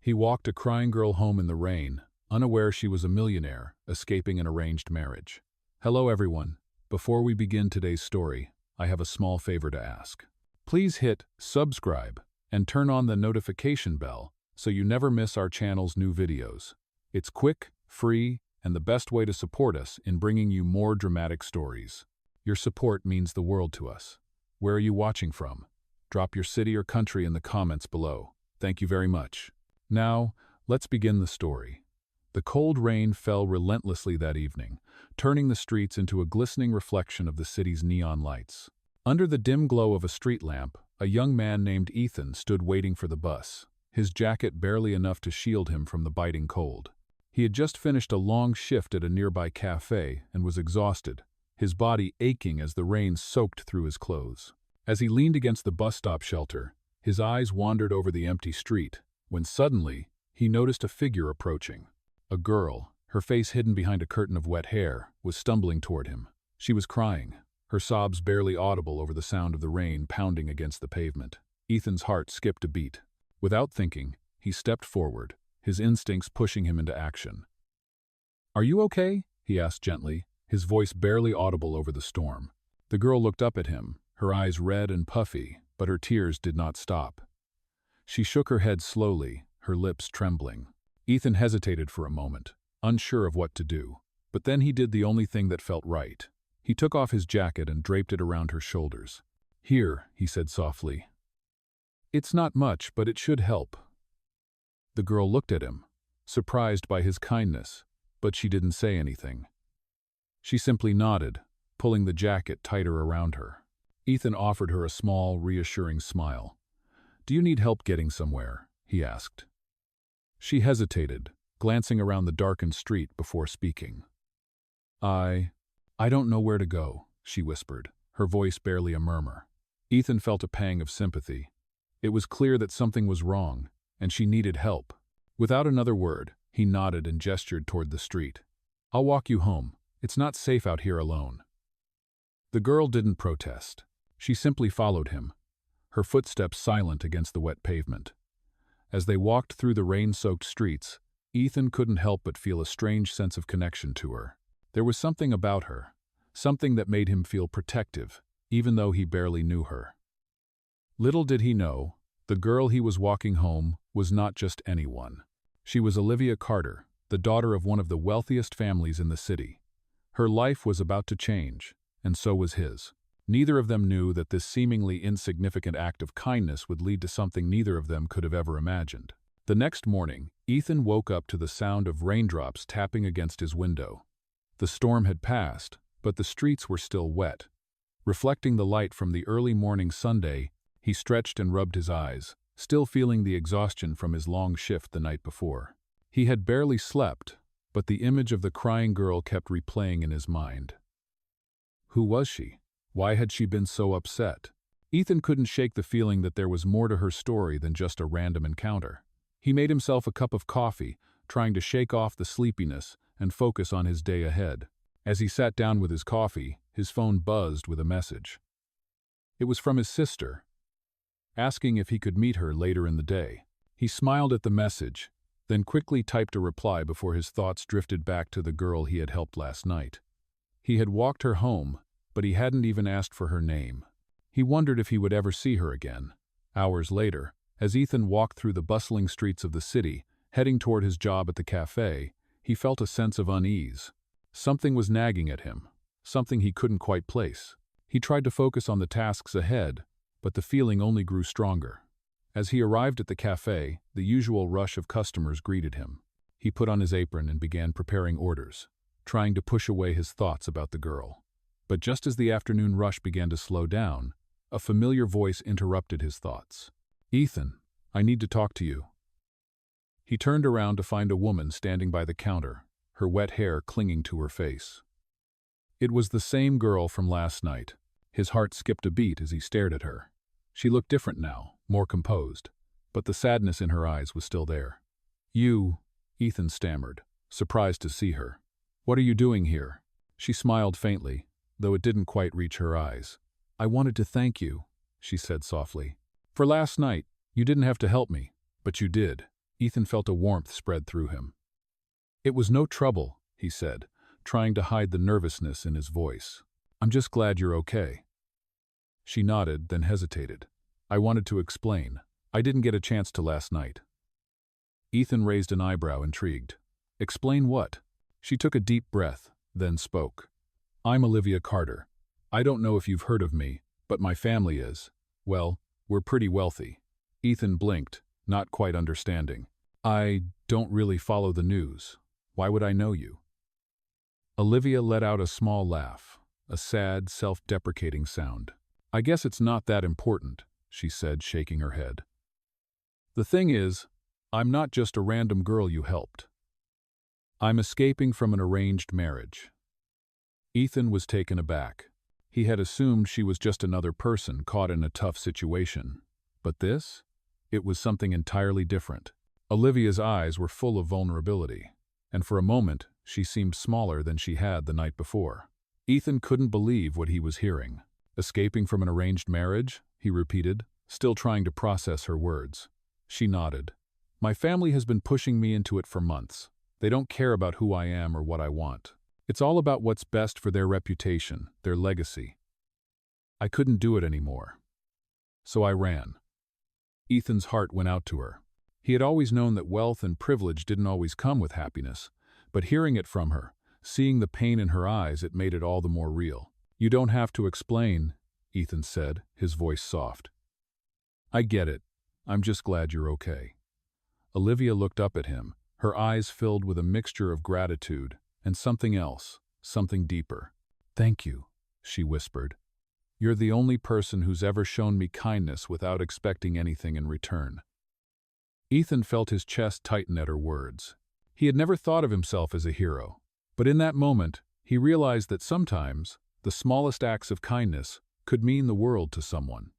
He walked a crying girl home in the rain, unaware she was a millionaire, escaping an arranged marriage. Hello everyone. Before we begin today's story, I have a small favor to ask. Please hit subscribe and turn on the notification bell so you never miss our channel's new videos. It's quick, free, and the best way to support us in bringing you more dramatic stories. Your support means the world to us. Where are you watching from? Drop your city or country in the comments below. Thank you very much. Now, let's begin the story. The cold rain fell relentlessly that evening, turning the streets into a glistening reflection of the city's neon lights. Under the dim glow of a street lamp, a young man named Ethan stood waiting for the bus, his jacket barely enough to shield him from the biting cold. He had just finished a long shift at a nearby cafe and was exhausted, his body aching as the rain soaked through his clothes. As he leaned against the bus stop shelter, his eyes wandered over the empty street, when suddenly, he noticed a figure approaching. A girl, her face hidden behind a curtain of wet hair, was stumbling toward him. She was crying, her sobs barely audible over the sound of the rain pounding against the pavement. Ethan's heart skipped a beat. Without thinking, he stepped forward, his instincts pushing him into action. "Are you okay?" he asked gently, his voice barely audible over the storm. The girl looked up at him, her eyes red and puffy, but her tears did not stop. She shook her head slowly, her lips trembling. Ethan hesitated for a moment, unsure of what to do, but then he did the only thing that felt right. He took off his jacket and draped it around her shoulders. "Here," he said softly. "It's not much, but it should help." The girl looked at him, surprised by his kindness, but she didn't say anything. She simply nodded, pulling the jacket tighter around her. Ethan offered her a small, reassuring smile. "Do you need help getting somewhere?" he asked. She hesitated, glancing around the darkened street before speaking. I don't know where to go," she whispered, her voice barely a murmur. Ethan felt a pang of sympathy. It was clear that something was wrong, and she needed help. Without another word, he nodded and gestured toward the street. "I'll walk you home. It's not safe out here alone." The girl didn't protest. She simply followed him, her footsteps silent against the wet pavement. As they walked through the rain-soaked streets, Ethan couldn't help but feel a strange sense of connection to her. There was something about her, something that made him feel protective, even though he barely knew her. Little did he know, the girl he was walking home was not just anyone. She was Olivia Carter, the daughter of one of the wealthiest families in the city. Her life was about to change, and so was his. Neither of them knew that this seemingly insignificant act of kindness would lead to something neither of them could have ever imagined. The next morning, Ethan woke up to the sound of raindrops tapping against his window. The storm had passed, but the streets were still wet. Reflecting the light from the early morning Sunday, he stretched and rubbed his eyes, still feeling the exhaustion from his long shift the night before. He had barely slept, but the image of the crying girl kept replaying in his mind. Who was she? Why had she been so upset? Ethan couldn't shake the feeling that there was more to her story than just a random encounter. He made himself a cup of coffee, trying to shake off the sleepiness and focus on his day ahead. As he sat down with his coffee, his phone buzzed with a message. It was from his sister, asking if he could meet her later in the day. He smiled at the message, then quickly typed a reply before his thoughts drifted back to the girl he had helped last night. He had walked her home, but he hadn't even asked for her name. He wondered if he would ever see her again. Hours later, as Ethan walked through the bustling streets of the city, heading toward his job at the cafe, he felt a sense of unease. Something was nagging at him, something he couldn't quite place. He tried to focus on the tasks ahead, but the feeling only grew stronger. As he arrived at the cafe, the usual rush of customers greeted him. He put on his apron and began preparing orders, trying to push away his thoughts about the girl. But just as the afternoon rush began to slow down, a familiar voice interrupted his thoughts. "Ethan, I need to talk to you." He turned around to find a woman standing by the counter, her wet hair clinging to her face. It was the same girl from last night. His heart skipped a beat as he stared at her. She looked different now, more composed, but the sadness in her eyes was still there. "You," Ethan stammered, surprised to see her. "What are you doing here?" She smiled faintly, though it didn't quite reach her eyes. "I wanted to thank you," she said softly. "For last night, you didn't have to help me, but you did. Ethan felt a warmth spread through him. "It was no trouble," he said, trying to hide the nervousness in his voice. "I'm just glad you're okay." She nodded, then hesitated. "I wanted to explain. I didn't get a chance to last night." Ethan raised an eyebrow, intrigued. "Explain what?" She took a deep breath, then spoke. "I'm Olivia Carter. I don't know if you've heard of me, but my family is. Well, we're pretty wealthy." Ethan blinked, not quite understanding. "I don't really follow the news. Why would I know you?" Olivia let out a small laugh, a sad, self-deprecating sound. "I guess it's not that important," she said, shaking her head. "The thing is, I'm not just a random girl you helped. I'm escaping from an arranged marriage." Ethan was taken aback. He had assumed she was just another person caught in a tough situation. But this? It was something entirely different. Olivia's eyes were full of vulnerability, and for a moment she seemed smaller than she had the night before. Ethan couldn't believe what he was hearing. "Escaping from an arranged marriage?" he repeated, still trying to process her words. She nodded. "My family has been pushing me into it for months. They don't care about who I am or what I want. It's all about what's best for their reputation, their legacy. I couldn't do it anymore. So I ran." Ethan's heart went out to her. He had always known that wealth and privilege didn't always come with happiness, but hearing it from her, seeing the pain in her eyes, it made it all the more real. "You don't have to explain," Ethan said, his voice soft. "I get it. I'm just glad you're okay." Olivia looked up at him, her eyes filled with a mixture of gratitude and something else, something deeper. "Thank you," she whispered. "You're the only person who's ever shown me kindness without expecting anything in return." Ethan felt his chest tighten at her words. He had never thought of himself as a hero, but in that moment, he realized that sometimes the smallest acts of kindness could mean the world to someone.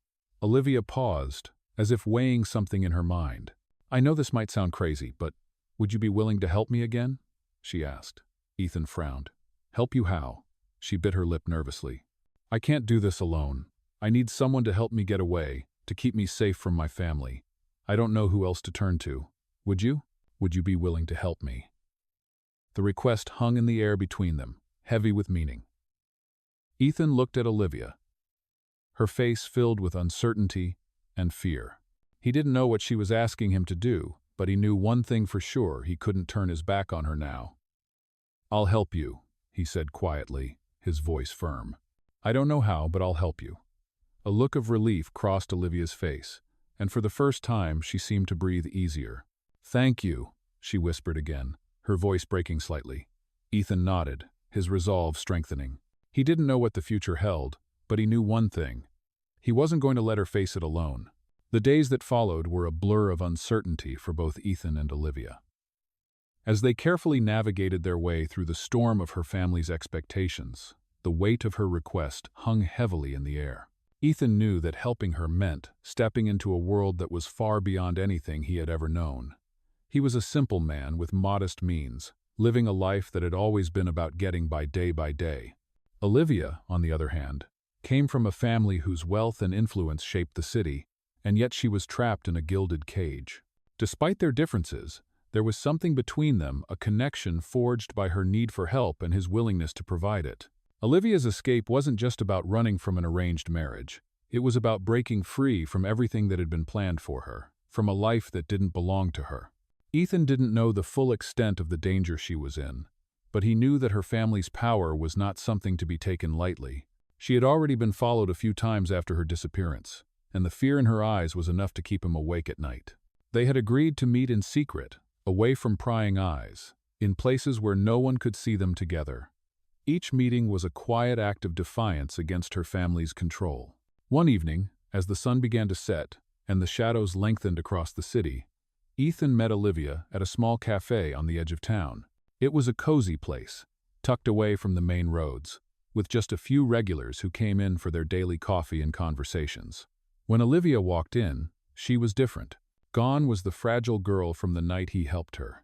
Olivia paused, as if weighing something in her mind. "I know this might sound crazy, but would you be willing to help me again?" she asked. Ethan frowned. "Help you how?" She bit her lip nervously. "I can't do this alone. I need someone to help me get away, to keep me safe from my family. I don't know who else to turn to. Would you? Would you be willing to help me?" The request hung in the air between them, heavy with meaning. Ethan looked at Olivia, her face filled with uncertainty and fear. He didn't know what she was asking him to do, but he knew one thing for sure: he couldn't turn his back on her now. "I'll help you," he said quietly, his voice firm. "I don't know how, but I'll help you." A look of relief crossed Olivia's face, and for the first time she seemed to breathe easier. "Thank you," she whispered again, her voice breaking slightly. Ethan nodded, his resolve strengthening. He didn't know what the future held, but he knew one thing: he wasn't going to let her face it alone. The days that followed were a blur of uncertainty for both Ethan and Olivia. As they carefully navigated their way through the storm of her family's expectations, the weight of her request hung heavily in the air. Ethan knew that helping her meant stepping into a world that was far beyond anything he had ever known. He was a simple man with modest means, living a life that had always been about getting by day by day. Olivia, on the other hand, came from a family whose wealth and influence shaped the city, and yet she was trapped in a gilded cage. Despite their differences, there was something between them, a connection forged by her need for help and his willingness to provide it. Olivia's escape wasn't just about running from an arranged marriage. It was about breaking free from everything that had been planned for her, from a life that didn't belong to her. Ethan didn't know the full extent of the danger she was in, but he knew that her family's power was not something to be taken lightly. She had already been followed a few times after her disappearance, and the fear in her eyes was enough to keep him awake at night. They had agreed to meet in secret, away from prying eyes, in places where no one could see them together. Each meeting was a quiet act of defiance against her family's control. One evening, as the sun began to set and the shadows lengthened across the city, Ethan met Olivia at a small cafe on the edge of town. It was a cozy place, tucked away from the main roads, with just a few regulars who came in for their daily coffee and conversations. When Olivia walked in, she was different. Gone was the fragile girl from the night he helped her.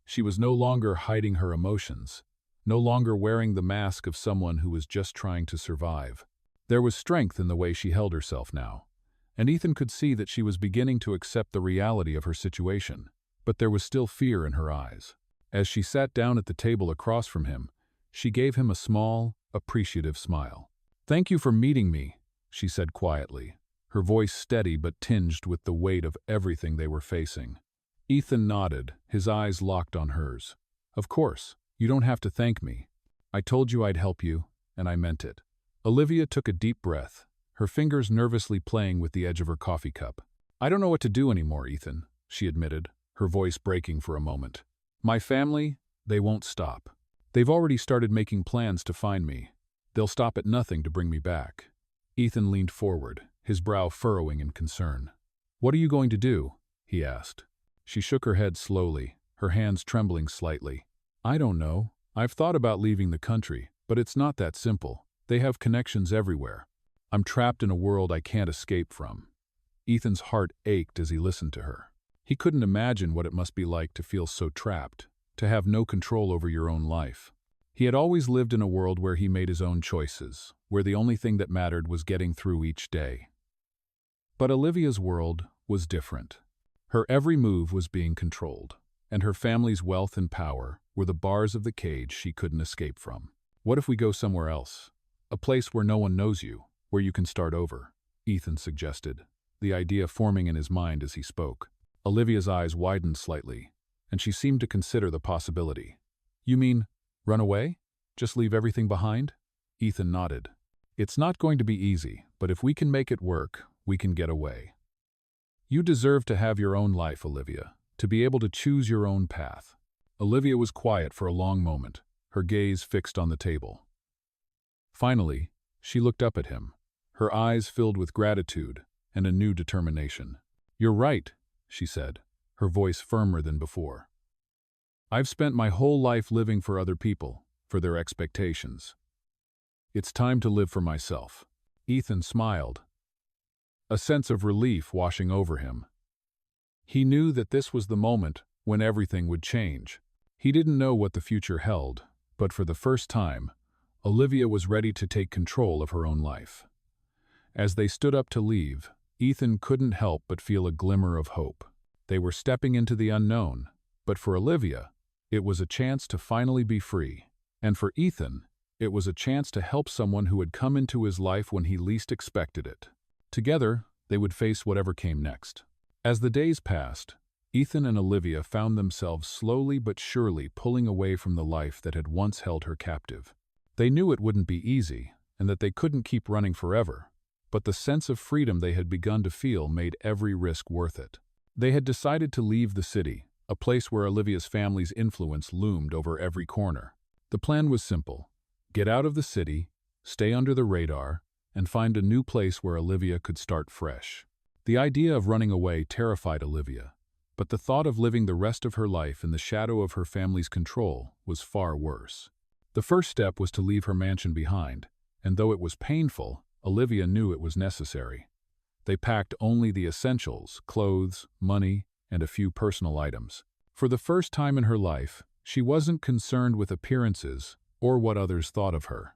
She was no longer hiding her emotions, no longer wearing the mask of someone who was just trying to survive. There was strength in the way she held herself now, and Ethan could see that she was beginning to accept the reality of her situation. but there was still fear in her eyes. As she sat down at the table across from him, she gave him a small, appreciative smile. "Thank you for meeting me," she said quietly, her voice steady but tinged with the weight of everything they were facing. Ethan nodded, his eyes locked on hers. "Of course, you don't have to thank me. I told you I'd help you, and I meant it." Olivia took a deep breath, her fingers nervously playing with the edge of her coffee cup. "I don't know what to do anymore, Ethan," she admitted, her voice breaking for a moment. "My family, they won't stop. They've already started making plans to find me. They'll stop at nothing to bring me back." Ethan leaned forward, his brow furrowing in concern. "What are you going to do?" he asked. She shook her head slowly, her hands trembling slightly. "I don't know. I've thought about leaving the country, but it's not that simple. They have connections everywhere. I'm trapped in a world I can't escape from." Ethan's heart ached as he listened to her. He couldn't imagine what it must be like to feel so trapped, to have no control over your own life. He had always lived in a world where he made his own choices, where the only thing that mattered was getting through each day. But Olivia's world was different. Her every move was being controlled, and her family's wealth and power were the bars of the cage she couldn't escape from. "What if we go somewhere else? A place where no one knows you, where you can start over," Ethan suggested, the idea forming in his mind as he spoke. Olivia's eyes widened slightly, and she seemed to consider the possibility. "You mean, run away? Just leave everything behind?" Ethan nodded. "It's not going to be easy, but if we can make it work, we can get away. You deserve to have your own life, Olivia, to be able to choose your own path." Olivia was quiet for a long moment, her gaze fixed on the table. Finally, she looked up at him, her eyes filled with gratitude and a new determination. "You're right," she said, her voice firmer than before. "I've spent my whole life living for other people, for their expectations. It's time to live for myself." Ethan smiled, a sense of relief washing over him. He knew that this was the moment when everything would change. He didn't know what the future held, but for the first time, Olivia was ready to take control of her own life. As they stood up to leave, Ethan couldn't help but feel a glimmer of hope. They were stepping into the unknown, but for Olivia, it was a chance to finally be free. And for Ethan, it was a chance to help someone who had come into his life when he least expected it. Together, they would face whatever came next. As the days passed, Ethan and Olivia found themselves slowly but surely pulling away from the life that had once held her captive. They knew it wouldn't be easy, and that they couldn't keep running forever, but the sense of freedom they had begun to feel made every risk worth it. They had decided to leave the city, a place where Olivia's family's influence loomed over every corner. The plan was simple: get out of the city, stay under the radar, and find a new place where Olivia could start fresh. The idea of running away terrified Olivia, but the thought of living the rest of her life in the shadow of her family's control was far worse. The first step was to leave her mansion behind, and though it was painful, Olivia knew it was necessary. They packed only the essentials: clothes, money, and a few personal items. For the first time in her life, she wasn't concerned with appearances or what others thought of her.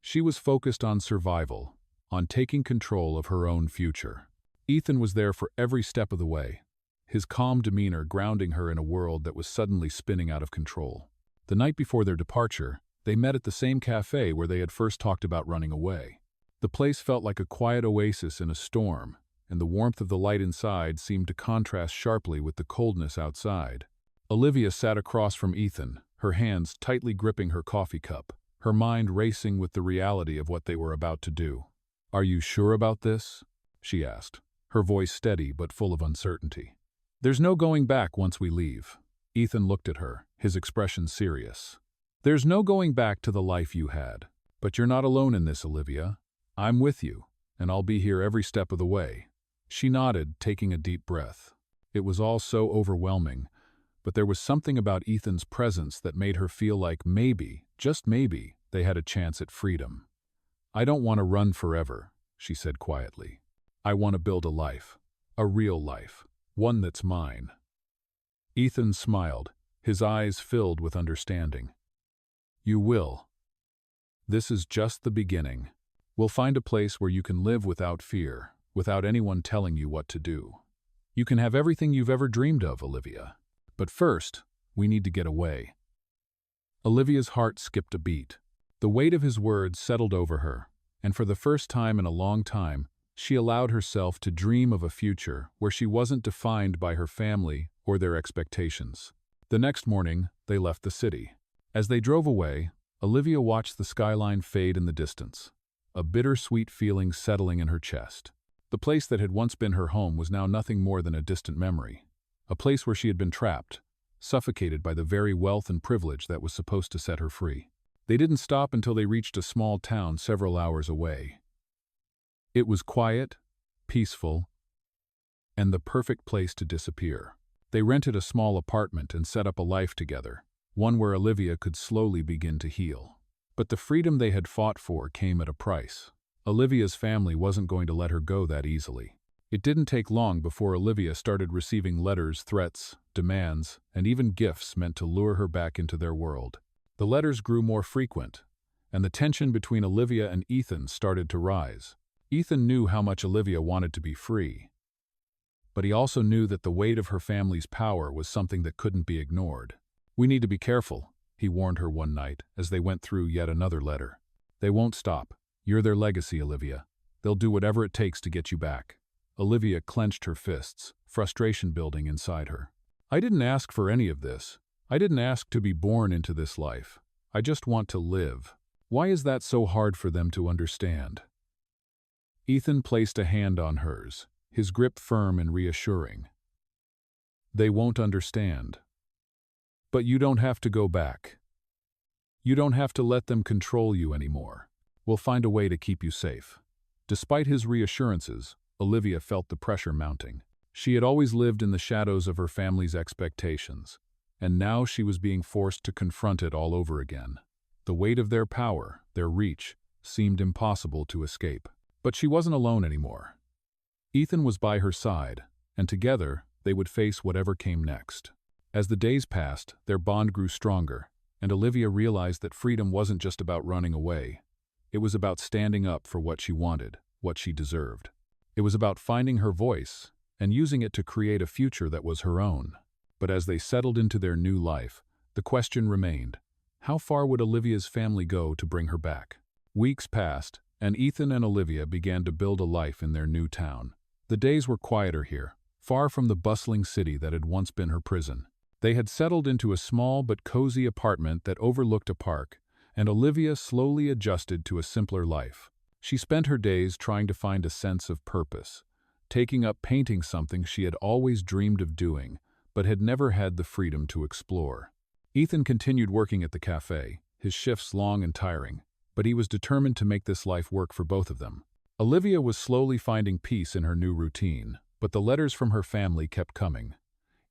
She was focused on survival, on taking control of her own future. Ethan was there for every step of the way, his calm demeanor grounding her in a world that was suddenly spinning out of control. The night before their departure, they met at the same cafe where they had first talked about running away. The place felt like a quiet oasis in a storm, and the warmth of the light inside seemed to contrast sharply with the coldness outside. Olivia sat across from Ethan, her hands tightly gripping her coffee cup, her mind racing with the reality of what they were about to do. "Are you sure about this?" she asked, her voice steady but full of uncertainty. "There's no going back once we leave." Ethan looked at her, his expression serious. "There's no going back to the life you had. But you're not alone in this, Olivia. I'm with you, and I'll be here every step of the way." She nodded, taking a deep breath. It was all so overwhelming, but there was something about Ethan's presence that made her feel like maybe, just maybe, they had a chance at freedom. "I don't want to run forever," she said quietly. "I want to build a life, a real life, one that's mine." Ethan smiled, his eyes filled with understanding. "You will. This is just the beginning. We'll find a place where you can live without fear, without anyone telling you what to do. You can have everything you've ever dreamed of, Olivia. But first, we need to get away. Olivia's heart skipped a beat. The weight of his words settled over her, and for the first time in a long time, she allowed herself to dream of a future where she wasn't defined by her family or their expectations. The next morning, they left the city. As they drove away, Olivia watched the skyline fade in the distance, a bittersweet feeling settling in her chest. The place that had once been her home was now nothing more than a distant memory, a place where she had been trapped, suffocated by the very wealth and privilege that was supposed to set her free. They didn't stop until they reached a small town several hours away. It was quiet, peaceful, and the perfect place to disappear. They rented a small apartment and set up a life together, one where Olivia could slowly begin to heal. But the freedom they had fought for came at a price. Olivia's family wasn't going to let her go that easily. It didn't take long before Olivia started receiving letters, threats, demands, and even gifts meant to lure her back into their world. The letters grew more frequent, and the tension between Olivia and Ethan started to rise. Ethan knew how much Olivia wanted to be free, but he also knew that the weight of her family's power was something that couldn't be ignored. "We need to be careful," he warned her one night as they went through yet another letter. "They won't stop. You're their legacy, Olivia. They'll do whatever it takes to get you back." Olivia clenched her fists, frustration building inside her. "I didn't ask for any of this. I didn't ask to be born into this life. I just want to live. Why is that so hard for them to understand?" Ethan placed a hand on hers, his grip firm and reassuring. "They won't understand. But you don't have to go back. You don't have to let them control you anymore. We'll find a way to keep you safe." Despite his reassurances, Olivia felt the pressure mounting. She had always lived in the shadows of her family's expectations, and now she was being forced to confront it all over again. The weight of their power, their reach, seemed impossible to escape. But she wasn't alone anymore. Ethan was by her side, and together they would face whatever came next. As the days passed, their bond grew stronger, and Olivia realized that freedom wasn't just about running away. It was about standing up for what she wanted, what she deserved. It was about finding her voice and using it to create a future that was her own. But as they settled into their new life, the question remained: how far would Olivia's family go to bring her back? Weeks passed, and Ethan and Olivia began to build a life in their new town. The days were quieter here, far from the bustling city that had once been her prison. They had settled into a small but cozy apartment that overlooked a park, and Olivia slowly adjusted to a simpler life. She spent her days trying to find a sense of purpose, taking up painting, something she had always dreamed of doing, but had never had the freedom to explore. Ethan continued working at the cafe, his shifts long and tiring, but he was determined to make this life work for both of them. Olivia was slowly finding peace in her new routine, but the letters from her family kept coming.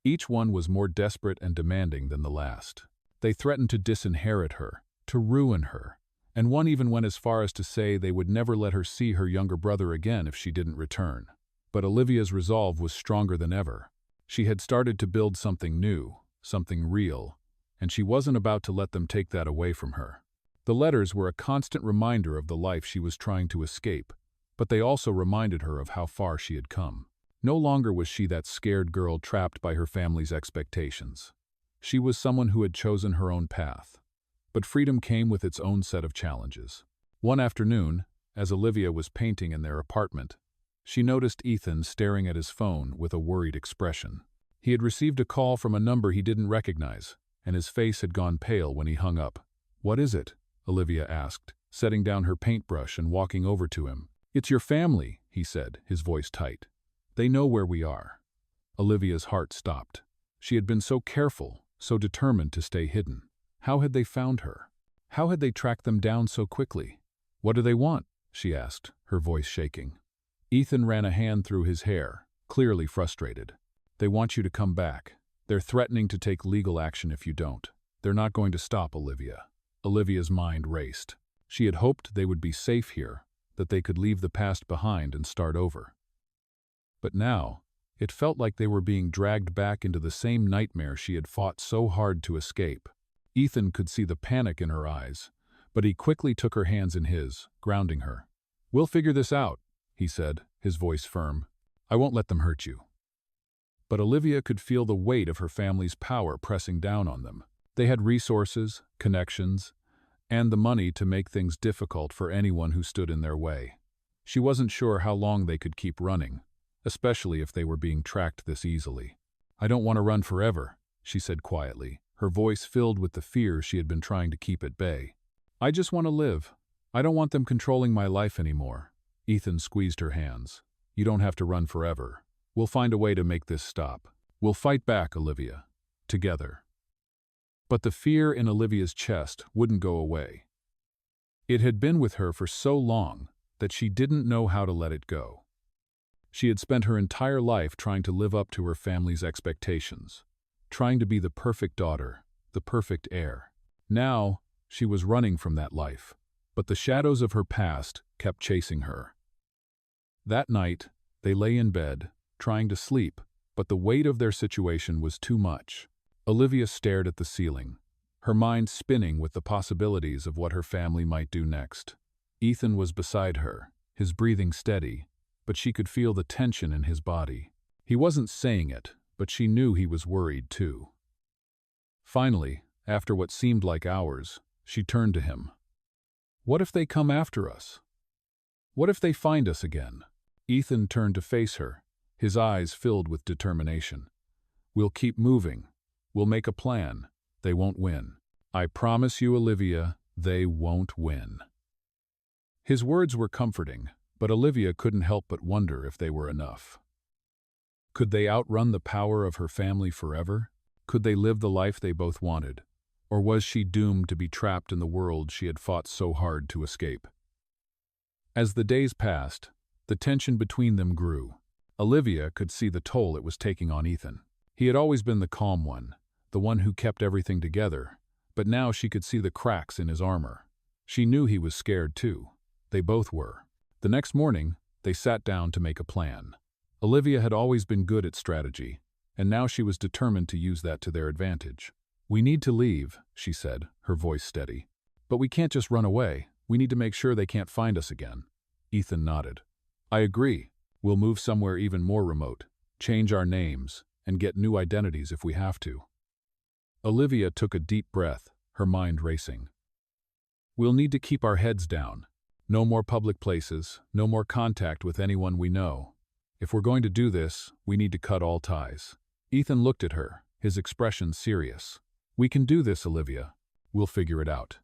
Each one was more desperate and demanding than the last. They threatened to disinherit her, to ruin her, and one even went as far as to say they would never let her see her younger brother again if she didn't return. But Olivia's resolve was stronger than ever. She had started to build something new, something real, and she wasn't about to let them take that away from her. The letters were a constant reminder of the life she was trying to escape, but they also reminded her of how far she had come. No longer was she that scared girl trapped by her family's expectations. She was someone who had chosen her own path. But freedom came with its own set of challenges. One afternoon, as Olivia was painting in their apartment, she noticed Ethan staring at his phone with a worried expression. He had received a call from a number he didn't recognize, and his face had gone pale when he hung up. "What is it?" Olivia asked, setting down her paintbrush and walking over to him. "It's your family," he said, his voice tight. "They know where we are." Olivia's heart stopped. She had been so careful, so determined to stay hidden. How had they found her? How had they tracked them down so quickly? "What do they want?" she asked, her voice shaking. Ethan ran a hand through his hair, clearly frustrated. "They want you to come back. They're threatening to take legal action if you don't. They're not going to stop, Olivia." Olivia's mind raced. She had hoped they would be safe here, that they could leave the past behind and start over. But now, it felt like they were being dragged back into the same nightmare she had fought so hard to escape. Ethan could see the panic in her eyes, but he quickly took her hands in his, grounding her. "We'll figure this out," he said, his voice firm. "I won't let them hurt you." but Olivia could feel the weight of her family's power pressing down on them. They had resources, connections, and the money to make things difficult for anyone who stood in their way. She wasn't sure how long they could keep running, especially if they were being tracked this easily. "I don't want to run forever," she said quietly, her voice filled with the fear she had been trying to keep at bay. "I just want to live. I don't want them controlling my life anymore." Ethan squeezed her hands. "You don't have to run forever. We'll find a way to make this stop. We'll fight back, Olivia. Together." But the fear in Olivia's chest wouldn't go away. It had been with her for so long that she didn't know how to let it go. She had spent her entire life trying to live up to her family's expectations, trying to be the perfect daughter, the perfect heir. Now, she was running from that life, but the shadows of her past kept chasing her. That night, they lay in bed, trying to sleep, but the weight of their situation was too much. Olivia stared at the ceiling, her mind spinning with the possibilities of what her family might do next. Ethan was beside her, his breathing steady, but she could feel the tension in his body. He wasn't saying it, but she knew he was worried too. Finally, after what seemed like hours, she turned to him. "What if they come after us? What if they find us again?" Ethan turned to face her, his eyes filled with determination. "We'll keep moving. We'll make a plan. They won't win. I promise you, Olivia, they won't win." His words were comforting, but Olivia couldn't help but wonder if they were enough. Could they outrun the power of her family forever? Could they live the life they both wanted? Or was she doomed to be trapped in the world she had fought so hard to escape? As the days passed, the tension between them grew. Olivia could see the toll it was taking on Ethan. He had always been the calm one, the one who kept everything together, but now she could see the cracks in his armor. She knew he was scared too. They both were. The next morning, they sat down to make a plan. Olivia had always been good at strategy, and now she was determined to use that to their advantage. "We need to leave," she said, her voice steady. "But we can't just run away. We need to make sure they can't find us again." Ethan nodded. "I agree. We'll move somewhere even more remote, change our names, and get new identities if we have to." Olivia took a deep breath, her mind racing. "We'll need to keep our heads down. No more public places, no more contact with anyone we know. If we're going to do this, we need to cut all ties." Ethan looked at her, his expression serious. "We can do this, Olivia. We'll figure it out.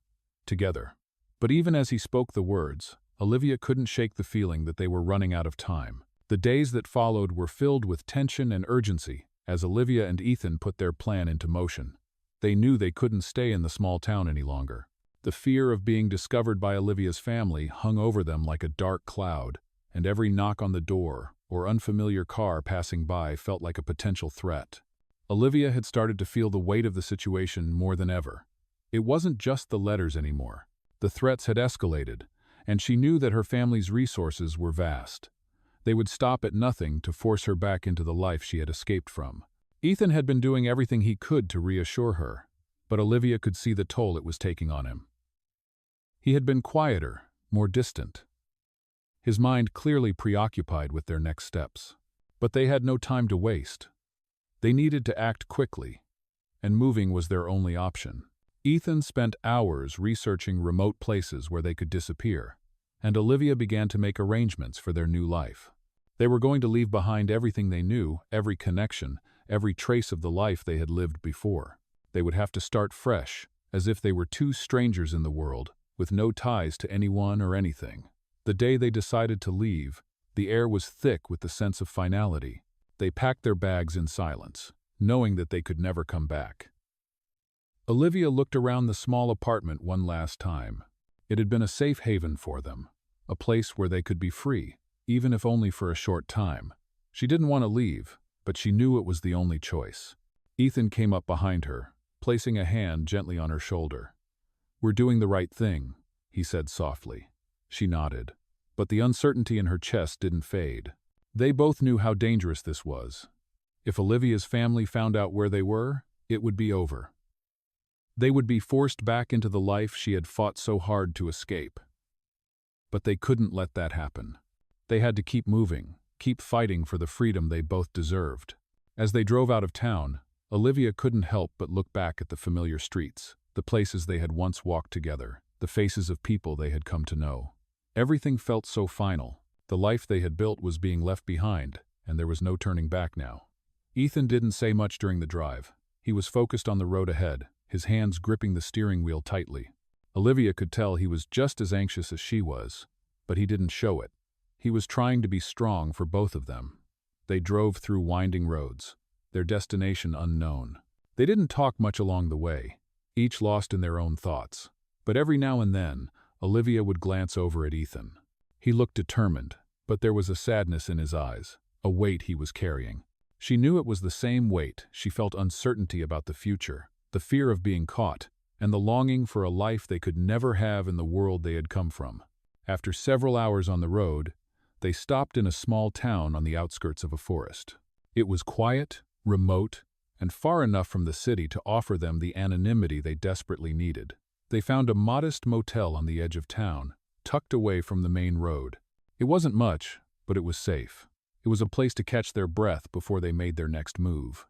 Together." But even as he spoke the words, Olivia couldn't shake the feeling that they were running out of time. The days that followed were filled with tension and urgency as Olivia and Ethan put their plan into motion. They knew they couldn't stay in the small town any longer. The fear of being discovered by Olivia's family hung over them like a dark cloud, and every knock on the door or unfamiliar car passing by felt like a potential threat. Olivia had started to feel the weight of the situation more than ever. It wasn't just the letters anymore. The threats had escalated, and she knew that her family's resources were vast. They would stop at nothing to force her back into the life she had escaped from. Ethan had been doing everything he could to reassure her, but Olivia could see the toll it was taking on him. He had been quieter, more distant, his mind clearly preoccupied with their next steps. But they had no time to waste. They needed to act quickly, and moving was their only option. Ethan spent hours researching remote places where they could disappear, and Olivia began to make arrangements for their new life. They were going to leave behind everything they knew, every connection, every trace of the life they had lived before. They would have to start fresh, as if they were two strangers in the world, with no ties to anyone or anything. The day they decided to leave, the air was thick with the sense of finality. They packed their bags in silence, knowing that they could never come back. Olivia looked around the small apartment one last time. It had been a safe haven for them, a place where they could be free, even if only for a short time. She didn't want to leave, but she knew it was the only choice. Ethan came up behind her, placing a hand gently on her shoulder. "We're doing the right thing," he said softly. She nodded, but the uncertainty in her chest didn't fade. They both knew how dangerous this was. If Olivia's family found out where they were, it would be over. They would be forced back into the life she had fought so hard to escape. But they couldn't let that happen. They had to keep moving, keep fighting for the freedom they both deserved. As they drove out of town, Olivia couldn't help but look back at the familiar streets, the places they had once walked together, the faces of people they had come to know. Everything felt so final. The life they had built was being left behind, and there was no turning back now. Ethan didn't say much during the drive. He was focused on the road ahead, his hands gripping the steering wheel tightly. Olivia could tell he was just as anxious as she was, but he didn't show it. He was trying to be strong for both of them. They drove through winding roads, their destination unknown. They didn't talk much along the way, each lost in their own thoughts. But every now and then, Olivia would glance over at Ethan. He looked determined, but there was a sadness in his eyes, a weight he was carrying. She knew it was the same weight. She felt uncertainty about the future, the fear of being caught, and the longing for a life they could never have in the world they had come from. After several hours on the road, they stopped in a small town on the outskirts of a forest. It was quiet, remote, and far enough from the city to offer them the anonymity they desperately needed. They found a modest motel on the edge of town, tucked away from the main road. It wasn't much, but it was safe. It was a place to catch their breath before they made their next move.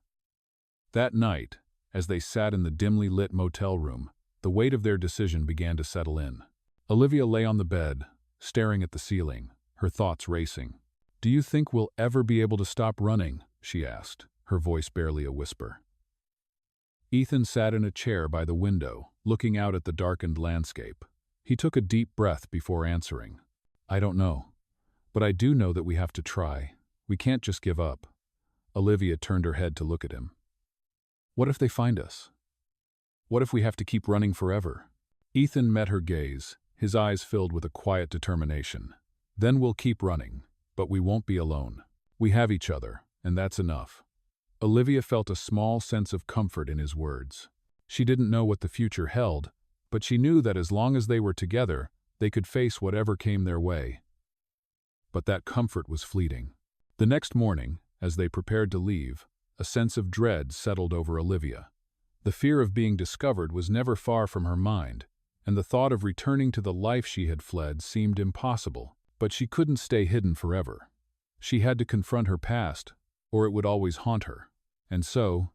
That night, as they sat in the dimly lit motel room, the weight of their decision began to settle in. Olivia lay on the bed, staring at the ceiling, her thoughts racing. "Do you think we'll ever be able to stop running?" she asked, her voice barely a whisper. Ethan sat in a chair by the window, looking out at the darkened landscape. He took a deep breath before answering. "I don't know. But I do know that we have to try. We can't just give up." Olivia turned her head to look at him. "What if they find us? What if we have to keep running forever?" Ethan met her gaze, his eyes filled with a quiet determination. "Then we'll keep running, but we won't be alone. We have each other, and that's enough." Olivia felt a small sense of comfort in his words. She didn't know what the future held, but she knew that as long as they were together, they could face whatever came their way. But that comfort was fleeting. The next morning, as they prepared to leave, a sense of dread settled over Olivia. The fear of being discovered was never far from her mind, and the thought of returning to the life she had fled seemed impossible. But she couldn't stay hidden forever. She had to confront her past, or it would always haunt her. And so,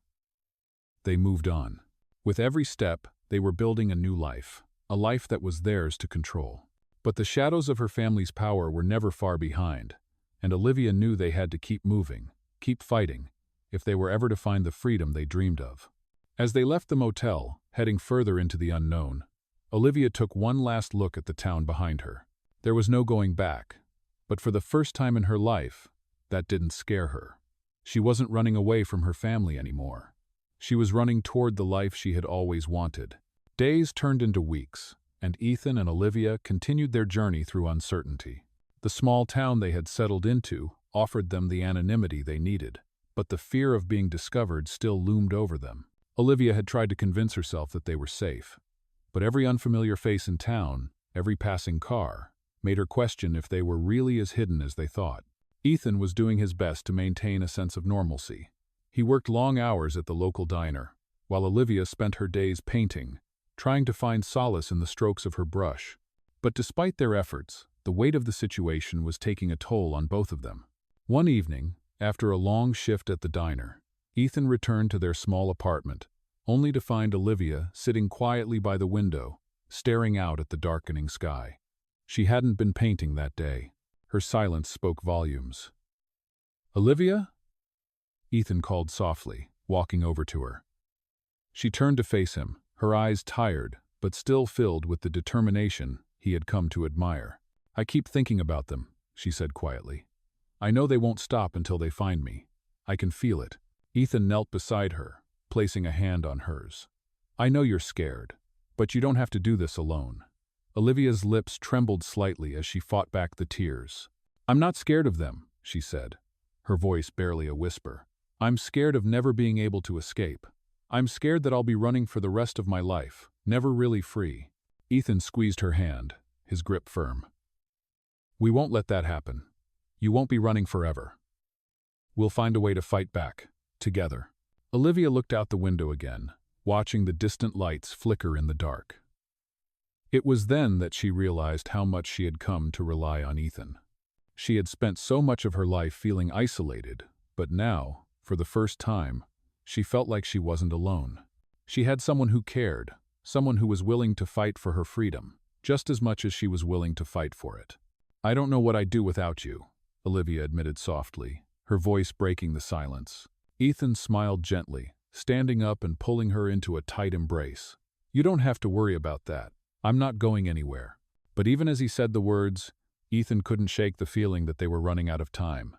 they moved on. With every step, they were building a new life, a life that was theirs to control. But the shadows of her family's power were never far behind, and Olivia knew they had to keep moving, keep fighting, if they were ever to find the freedom they dreamed of. As they left the motel, heading further into the unknown, Olivia took one last look at the town behind her. There was no going back, but for the first time in her life, that didn't scare her. She wasn't running away from her family anymore. She was running toward the life she had always wanted. Days turned into weeks, and Ethan and Olivia continued their journey through uncertainty. The small town they had settled into offered them the anonymity they needed, but the fear of being discovered still loomed over them. Olivia had tried to convince herself that they were safe, but every unfamiliar face in town, every passing car, made her question if they were really as hidden as they thought. Ethan was doing his best to maintain a sense of normalcy. He worked long hours at the local diner, while Olivia spent her days painting, trying to find solace in the strokes of her brush. But despite their efforts, the weight of the situation was taking a toll on both of them. One evening, after a long shift at the diner, Ethan returned to their small apartment, only to find Olivia sitting quietly by the window, staring out at the darkening sky. She hadn't been painting that day. Her silence spoke volumes. "Olivia?" Ethan called softly, walking over to her. She turned to face him, her eyes tired, but still filled with the determination he had come to admire. "I keep thinking about them," she said quietly. "I know they won't stop until they find me. I can feel it." Ethan knelt beside her, placing a hand on hers. "I know you're scared, but you don't have to do this alone." Olivia's lips trembled slightly as she fought back the tears. "I'm not scared of them," she said, her voice barely a whisper. "I'm scared of never being able to escape. I'm scared that I'll be running for the rest of my life, never really free." Ethan squeezed her hand, his grip firm. "We won't let that happen. You won't be running forever. We'll find a way to fight back, together." Olivia looked out the window again, watching the distant lights flicker in the dark. It was then that she realized how much she had come to rely on Ethan. She had spent so much of her life feeling isolated, but now, For the first time, she felt like she wasn't alone. She had someone who cared, someone who was willing to fight for her freedom, just as much as she was willing to fight for it. "I don't know what I'd do without you," Olivia admitted softly, her voice breaking the silence. Ethan smiled gently, standing up and pulling her into a tight embrace. "You don't have to worry about that. I'm not going anywhere." But even as he said the words, Ethan couldn't shake the feeling that they were running out of time.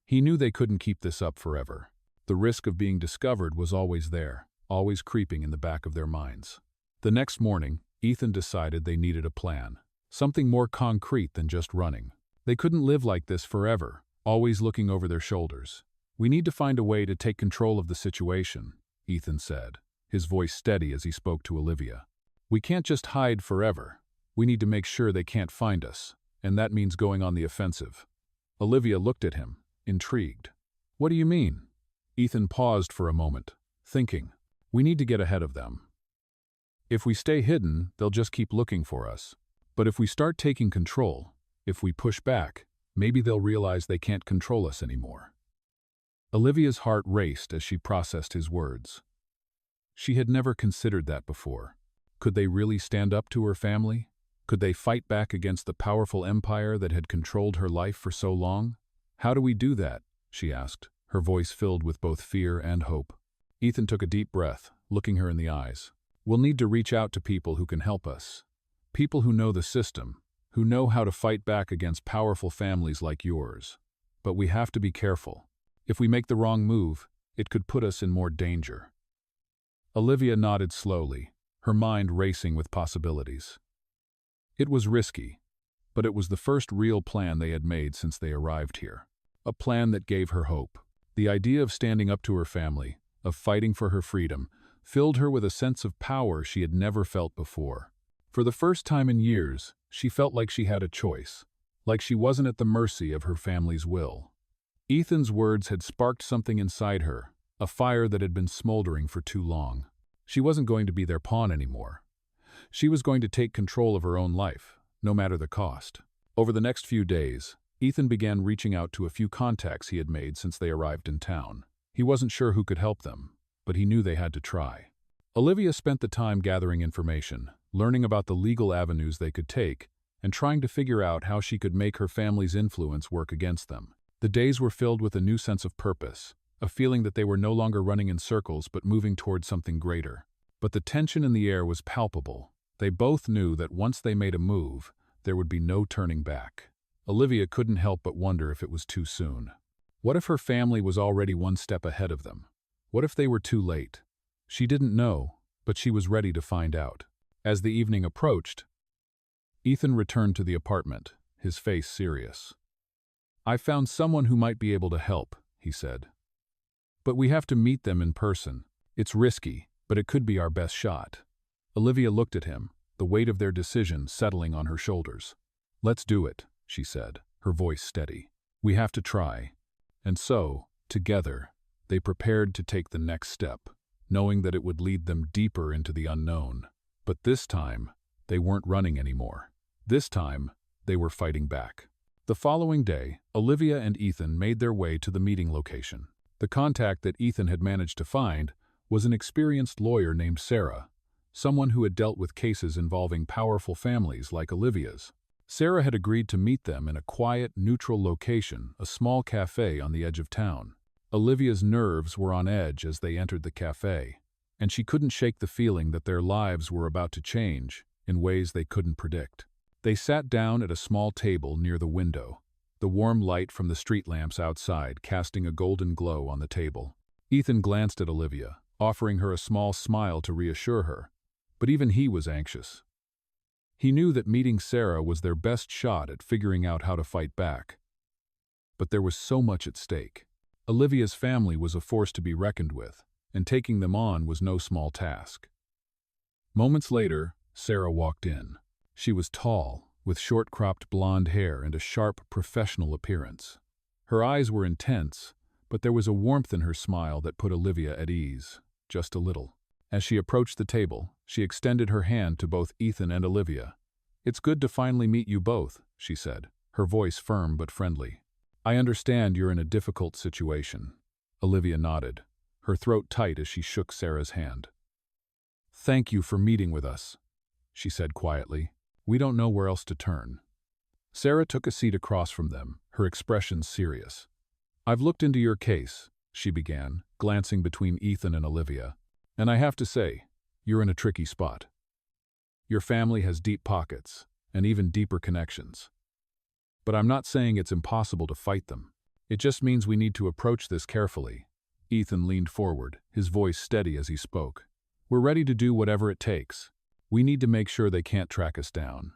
He knew they couldn't keep this up forever. The risk of being discovered was always there, always creeping in the back of their minds. The next morning, Ethan decided they needed a plan. Something more concrete than just running. They couldn't live like this forever, always looking over their shoulders. "We need to find a way to take control of the situation," Ethan said, his voice steady as he spoke to Olivia. "We can't just hide forever. We need to make sure they can't find us, and that means going on the offensive." Olivia looked at him, intrigued. "What do you mean?" Ethan paused for a moment, thinking. "We need to get ahead of them. If we stay hidden, they'll just keep looking for us. But if we start taking control, if we push back, maybe they'll realize they can't control us anymore." Olivia's heart raced as she processed his words. She had never considered that before. Could they really stand up to her family? Could they fight back against the powerful empire that had controlled her life for so long? "How do we do that?" she asked, her voice filled with both fear and hope. Ethan took a deep breath, looking her in the eyes. "We'll need to reach out to people who can help us. People who know the system, who know how to fight back against powerful families like yours. But we have to be careful. If we make the wrong move, it could put us in more danger." Olivia nodded slowly, her mind racing with possibilities. It was risky, but it was the first real plan they had made since they arrived here. A plan that gave her hope. The idea of standing up to her family, of fighting for her freedom, filled her with a sense of power she had never felt before. For the first time in years, she felt like she had a choice, like she wasn't at the mercy of her family's will. Ethan's words had sparked something inside her, a fire that had been smoldering for too long. She wasn't going to be their pawn anymore. She was going to take control of her own life, no matter the cost. Over the next few days, Ethan began reaching out to a few contacts he had made since they arrived in town. He wasn't sure who could help them, but he knew they had to try. Olivia spent the time gathering information, learning about the legal avenues they could take, and trying to figure out how she could make her family's influence work against them. The days were filled with a new sense of purpose, a feeling that they were no longer running in circles but moving toward something greater. But the tension in the air was palpable. They both knew that once they made a move, there would be no turning back. Olivia couldn't help but wonder if it was too soon. What if her family was already one step ahead of them? What if they were too late? She didn't know, but she was ready to find out. As the evening approached, Ethan returned to the apartment, his face serious. "I found someone who might be able to help," he said. "But we have to meet them in person. It's risky, but it could be our best shot." Olivia looked at him, the weight of their decision settling on her shoulders. "Let's do it," she said, her voice steady. "We have to try." And so, together, they prepared to take the next step, knowing that it would lead them deeper into the unknown. But this time, they weren't running anymore. This time, they were fighting back. The following day, Olivia and Ethan made their way to the meeting location. The contact that Ethan had managed to find was an experienced lawyer named Sarah, someone who had dealt with cases involving powerful families like Olivia's. Sarah had agreed to meet them in a quiet, neutral location, a small cafe on the edge of town. Olivia's nerves were on edge as they entered the cafe, and she couldn't shake the feeling that their lives were about to change in ways they couldn't predict. They sat down at a small table near the window, the warm light from the street lamps outside casting a golden glow on the table. Ethan glanced at Olivia, offering her a small smile to reassure her, but even he was anxious. He knew that meeting Sarah was their best shot at figuring out how to fight back. But there was so much at stake. Olivia's family was a force to be reckoned with, and taking them on was no small task. Moments later, Sarah walked in. She was tall, with short-cropped blonde hair and a sharp, professional appearance. Her eyes were intense, but there was a warmth in her smile that put Olivia at ease, just a little. As she approached the table, she extended her hand to both Ethan and Olivia. "It's good to finally meet you both," she said, her voice firm but friendly. "I understand you're in a difficult situation. Olivia nodded, her throat tight as she shook Sarah's hand. "Thank you for meeting with us," she said quietly. "We don't know where else to turn." Sarah took a seat across from them, her expression serious. "I've looked into your case," she began, glancing between Ethan and Olivia, "and I have to say, you're in a tricky spot. Your family has deep pockets, and even deeper connections. But I'm not saying it's impossible to fight them. It just means we need to approach this carefully." Ethan leaned forward, his voice steady as he spoke. "We're ready to do whatever it takes. We need to make sure they can't track us down.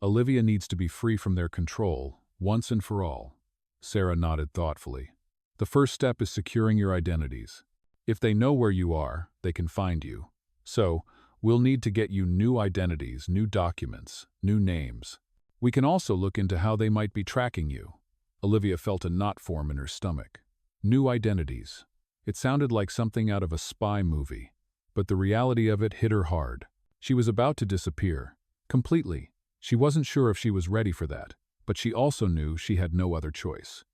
Olivia needs to be free from their control, once and for all." Sarah nodded thoughtfully. "The first step is securing your identities. If they know where you are, they can find you. So, we'll need to get you new identities, new documents, new names. We can also look into how they might be tracking you." Olivia felt a knot form in her stomach. New identities. It sounded like something out of a spy movie, but the reality of it hit her hard. She was about to disappear. Completely. She wasn't sure if she was ready for that, but she also knew she had no other choice.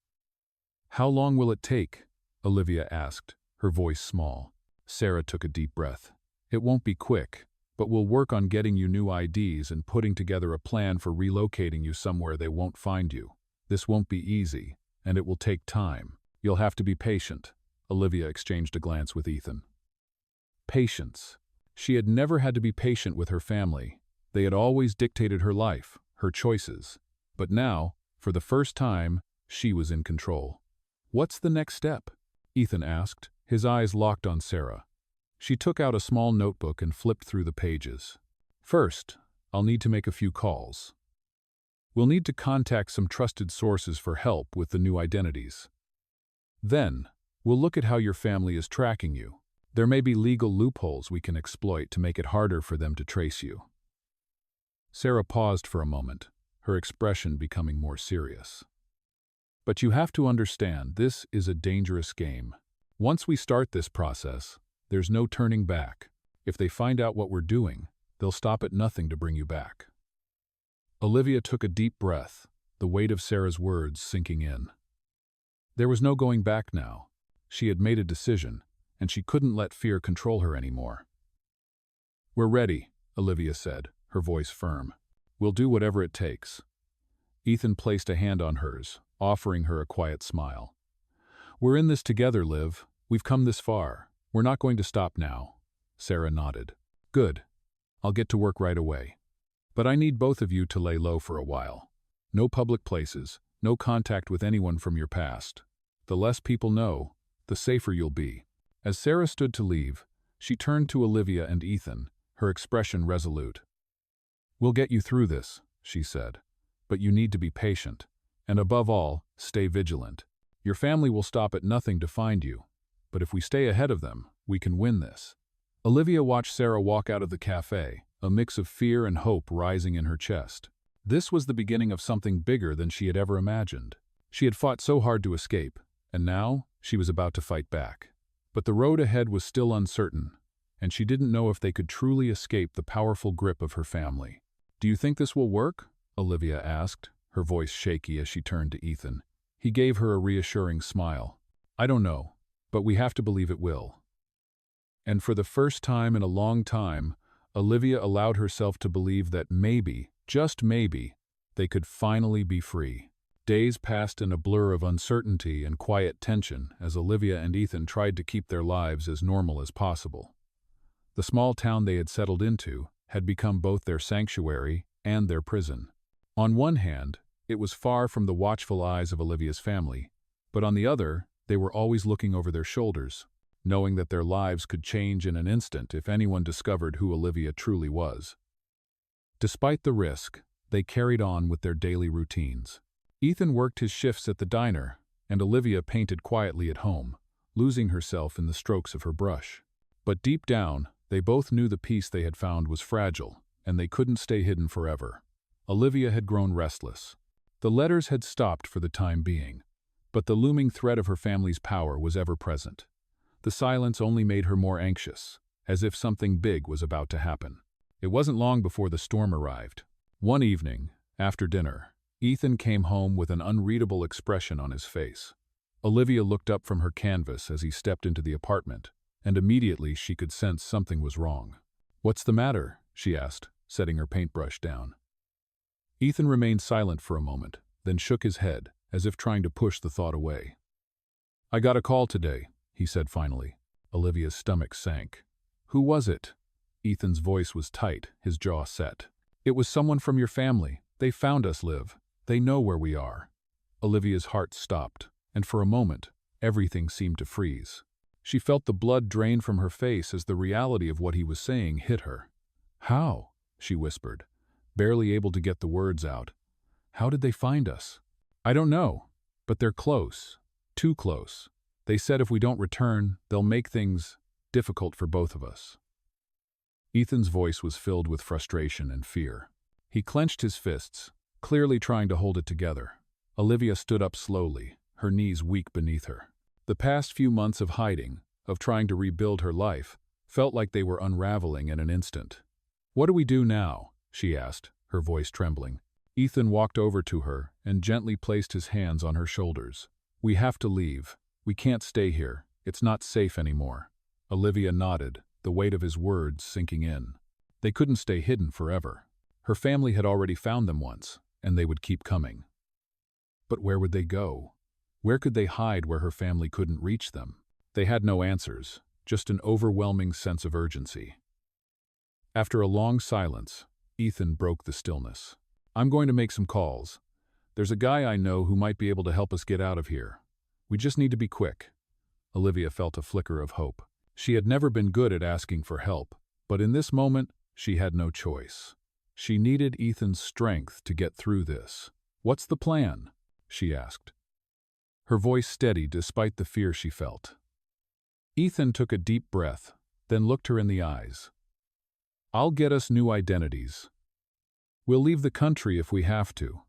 "How long will it take?" Olivia asked, her voice small. Sarah took a deep breath. "It won't be quick, but we'll work on getting you new IDs and putting together a plan for relocating you somewhere they won't find you. This won't be easy, and it will take time. You'll have to be patient." Olivia exchanged a glance with Ethan. Patience. She had never had to be patient with her family. They had always dictated her life, her choices. But now, for the first time, she was in control. "What's the next step?" Ethan asked, his eyes locked on Sarah. She took out a small notebook and flipped through the pages. "First, I'll need to make a few calls. We'll need to contact some trusted sources for help with the new identities. Then, we'll look at how your family is tracking you. There may be legal loopholes we can exploit to make it harder for them to trace you." Sarah paused for a moment, her expression becoming more serious. "But you have to understand, this is a dangerous game. Once we start this process, there's no turning back. If they find out what we're doing, they'll stop at nothing to bring you back." Olivia took a deep breath, the weight of Sarah's words sinking in. There was no going back now. She had made a decision, and she couldn't let fear control her anymore. "We're ready," Olivia said, her voice firm. "We'll do whatever it takes." Ethan placed a hand on hers, offering her a quiet smile. "We're in this together, Liv. We've come this far. We're not going to stop now." Sarah nodded. "Good. I'll get to work right away. But I need both of you to lay low for a while. No public places, no contact with anyone from your past. The less people know, the safer you'll be." As Sarah stood to leave, she turned to Olivia and Ethan, her expression resolute. "We'll get you through this," she said. "But you need to be patient. And above all, stay vigilant. Your family will stop at nothing to find you. But if we stay ahead of them, we can win this." Olivia watched Sarah walk out of the cafe, a mix of fear and hope rising in her chest. This was the beginning of something bigger than she had ever imagined. She had fought so hard to escape, and now she was about to fight back. But the road ahead was still uncertain, and she didn't know if they could truly escape the powerful grip of her family. "Do you think this will work?" Olivia asked, her voice shaky as she turned to Ethan. He gave her a reassuring smile. "I don't know, but we have to believe it will." And for the first time in a long time, Olivia allowed herself to believe that maybe, just maybe, they could finally be free. Days passed in a blur of uncertainty and quiet tension as Olivia and Ethan tried to keep their lives as normal as possible. The small town they had settled into had become both their sanctuary and their prison. On one hand, it was far from the watchful eyes of Olivia's family, but on the other, they were always looking over their shoulders, knowing that their lives could change in an instant if anyone discovered who Olivia truly was. Despite the risk, they carried on with their daily routines. Ethan worked his shifts at the diner, and Olivia painted quietly at home, losing herself in the strokes of her brush. But deep down, they both knew the peace they had found was fragile, and they couldn't stay hidden forever. Olivia had grown restless. The letters had stopped for the time being, but the looming threat of her family's power was ever present. The silence only made her more anxious, as if something big was about to happen. It wasn't long before the storm arrived. One evening, after dinner, Ethan came home with an unreadable expression on his face. Olivia looked up from her canvas as he stepped into the apartment, and immediately she could sense something was wrong. "What's the matter?" she asked, setting her paintbrush down. Ethan remained silent for a moment, then shook his head, as if trying to push the thought away. "I got a call today," he said finally. Olivia's stomach sank. "Who was it?" Ethan's voice was tight, his jaw set. "It was someone from your family. They found us, Liv. They know where we are." Olivia's heart stopped, and for a moment, everything seemed to freeze. She felt the blood drain from her face as the reality of what he was saying hit her. "How?" she whispered, barely able to get the words out. "How did they find us?" "I don't know, but they're close. Too close. They said if we don't return, they'll make things difficult for both of us." Ethan's voice was filled with frustration and fear. He clenched his fists, clearly trying to hold it together. Olivia stood up slowly, her knees weak beneath her. The past few months of hiding, of trying to rebuild her life, felt like they were unraveling in an instant. "What do we do now?" she asked, her voice trembling. Ethan walked over to her and gently placed his hands on her shoulders. "We have to leave. We can't stay here. It's not safe anymore." Olivia nodded, the weight of his words sinking in. They couldn't stay hidden forever. Her family had already found them once, and they would keep coming. But where would they go? Where could they hide where her family couldn't reach them? They had no answers, just an overwhelming sense of urgency. After a long silence, Ethan broke the stillness. "I'm going to make some calls. There's a guy I know who might be able to help us get out of here. We just need to be quick." Olivia felt a flicker of hope. She had never been good at asking for help, but in this moment, she had no choice. She needed Ethan's strength to get through this. "What's the plan?" she asked. Her voice steadied despite the fear she felt. Ethan took a deep breath, then looked her in the eyes. "I'll get us new identities. We'll leave the country if we have to.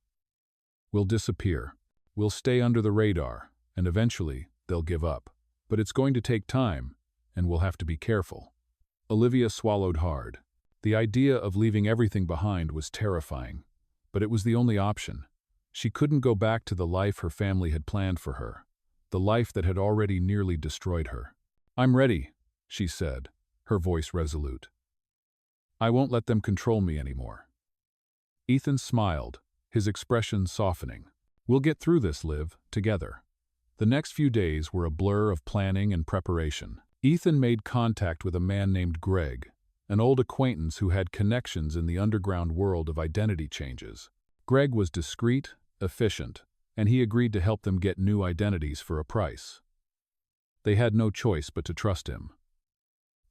We'll disappear. We'll stay under the radar, and eventually they'll give up. But it's going to take time, and we'll have to be careful." Olivia swallowed hard. The idea of leaving everything behind was terrifying, but it was the only option. She couldn't go back to the life her family had planned for her, the life that had already nearly destroyed her. "I'm ready," she said, her voice resolute. "I won't let them control me anymore." Ethan smiled, his expression softening. "We'll get through this, Liv, together." The next few days were a blur of planning and preparation. Ethan made contact with a man named Greg, an old acquaintance who had connections in the underground world of identity changes. Greg was discreet, efficient, and he agreed to help them get new identities for a price. They had no choice but to trust him.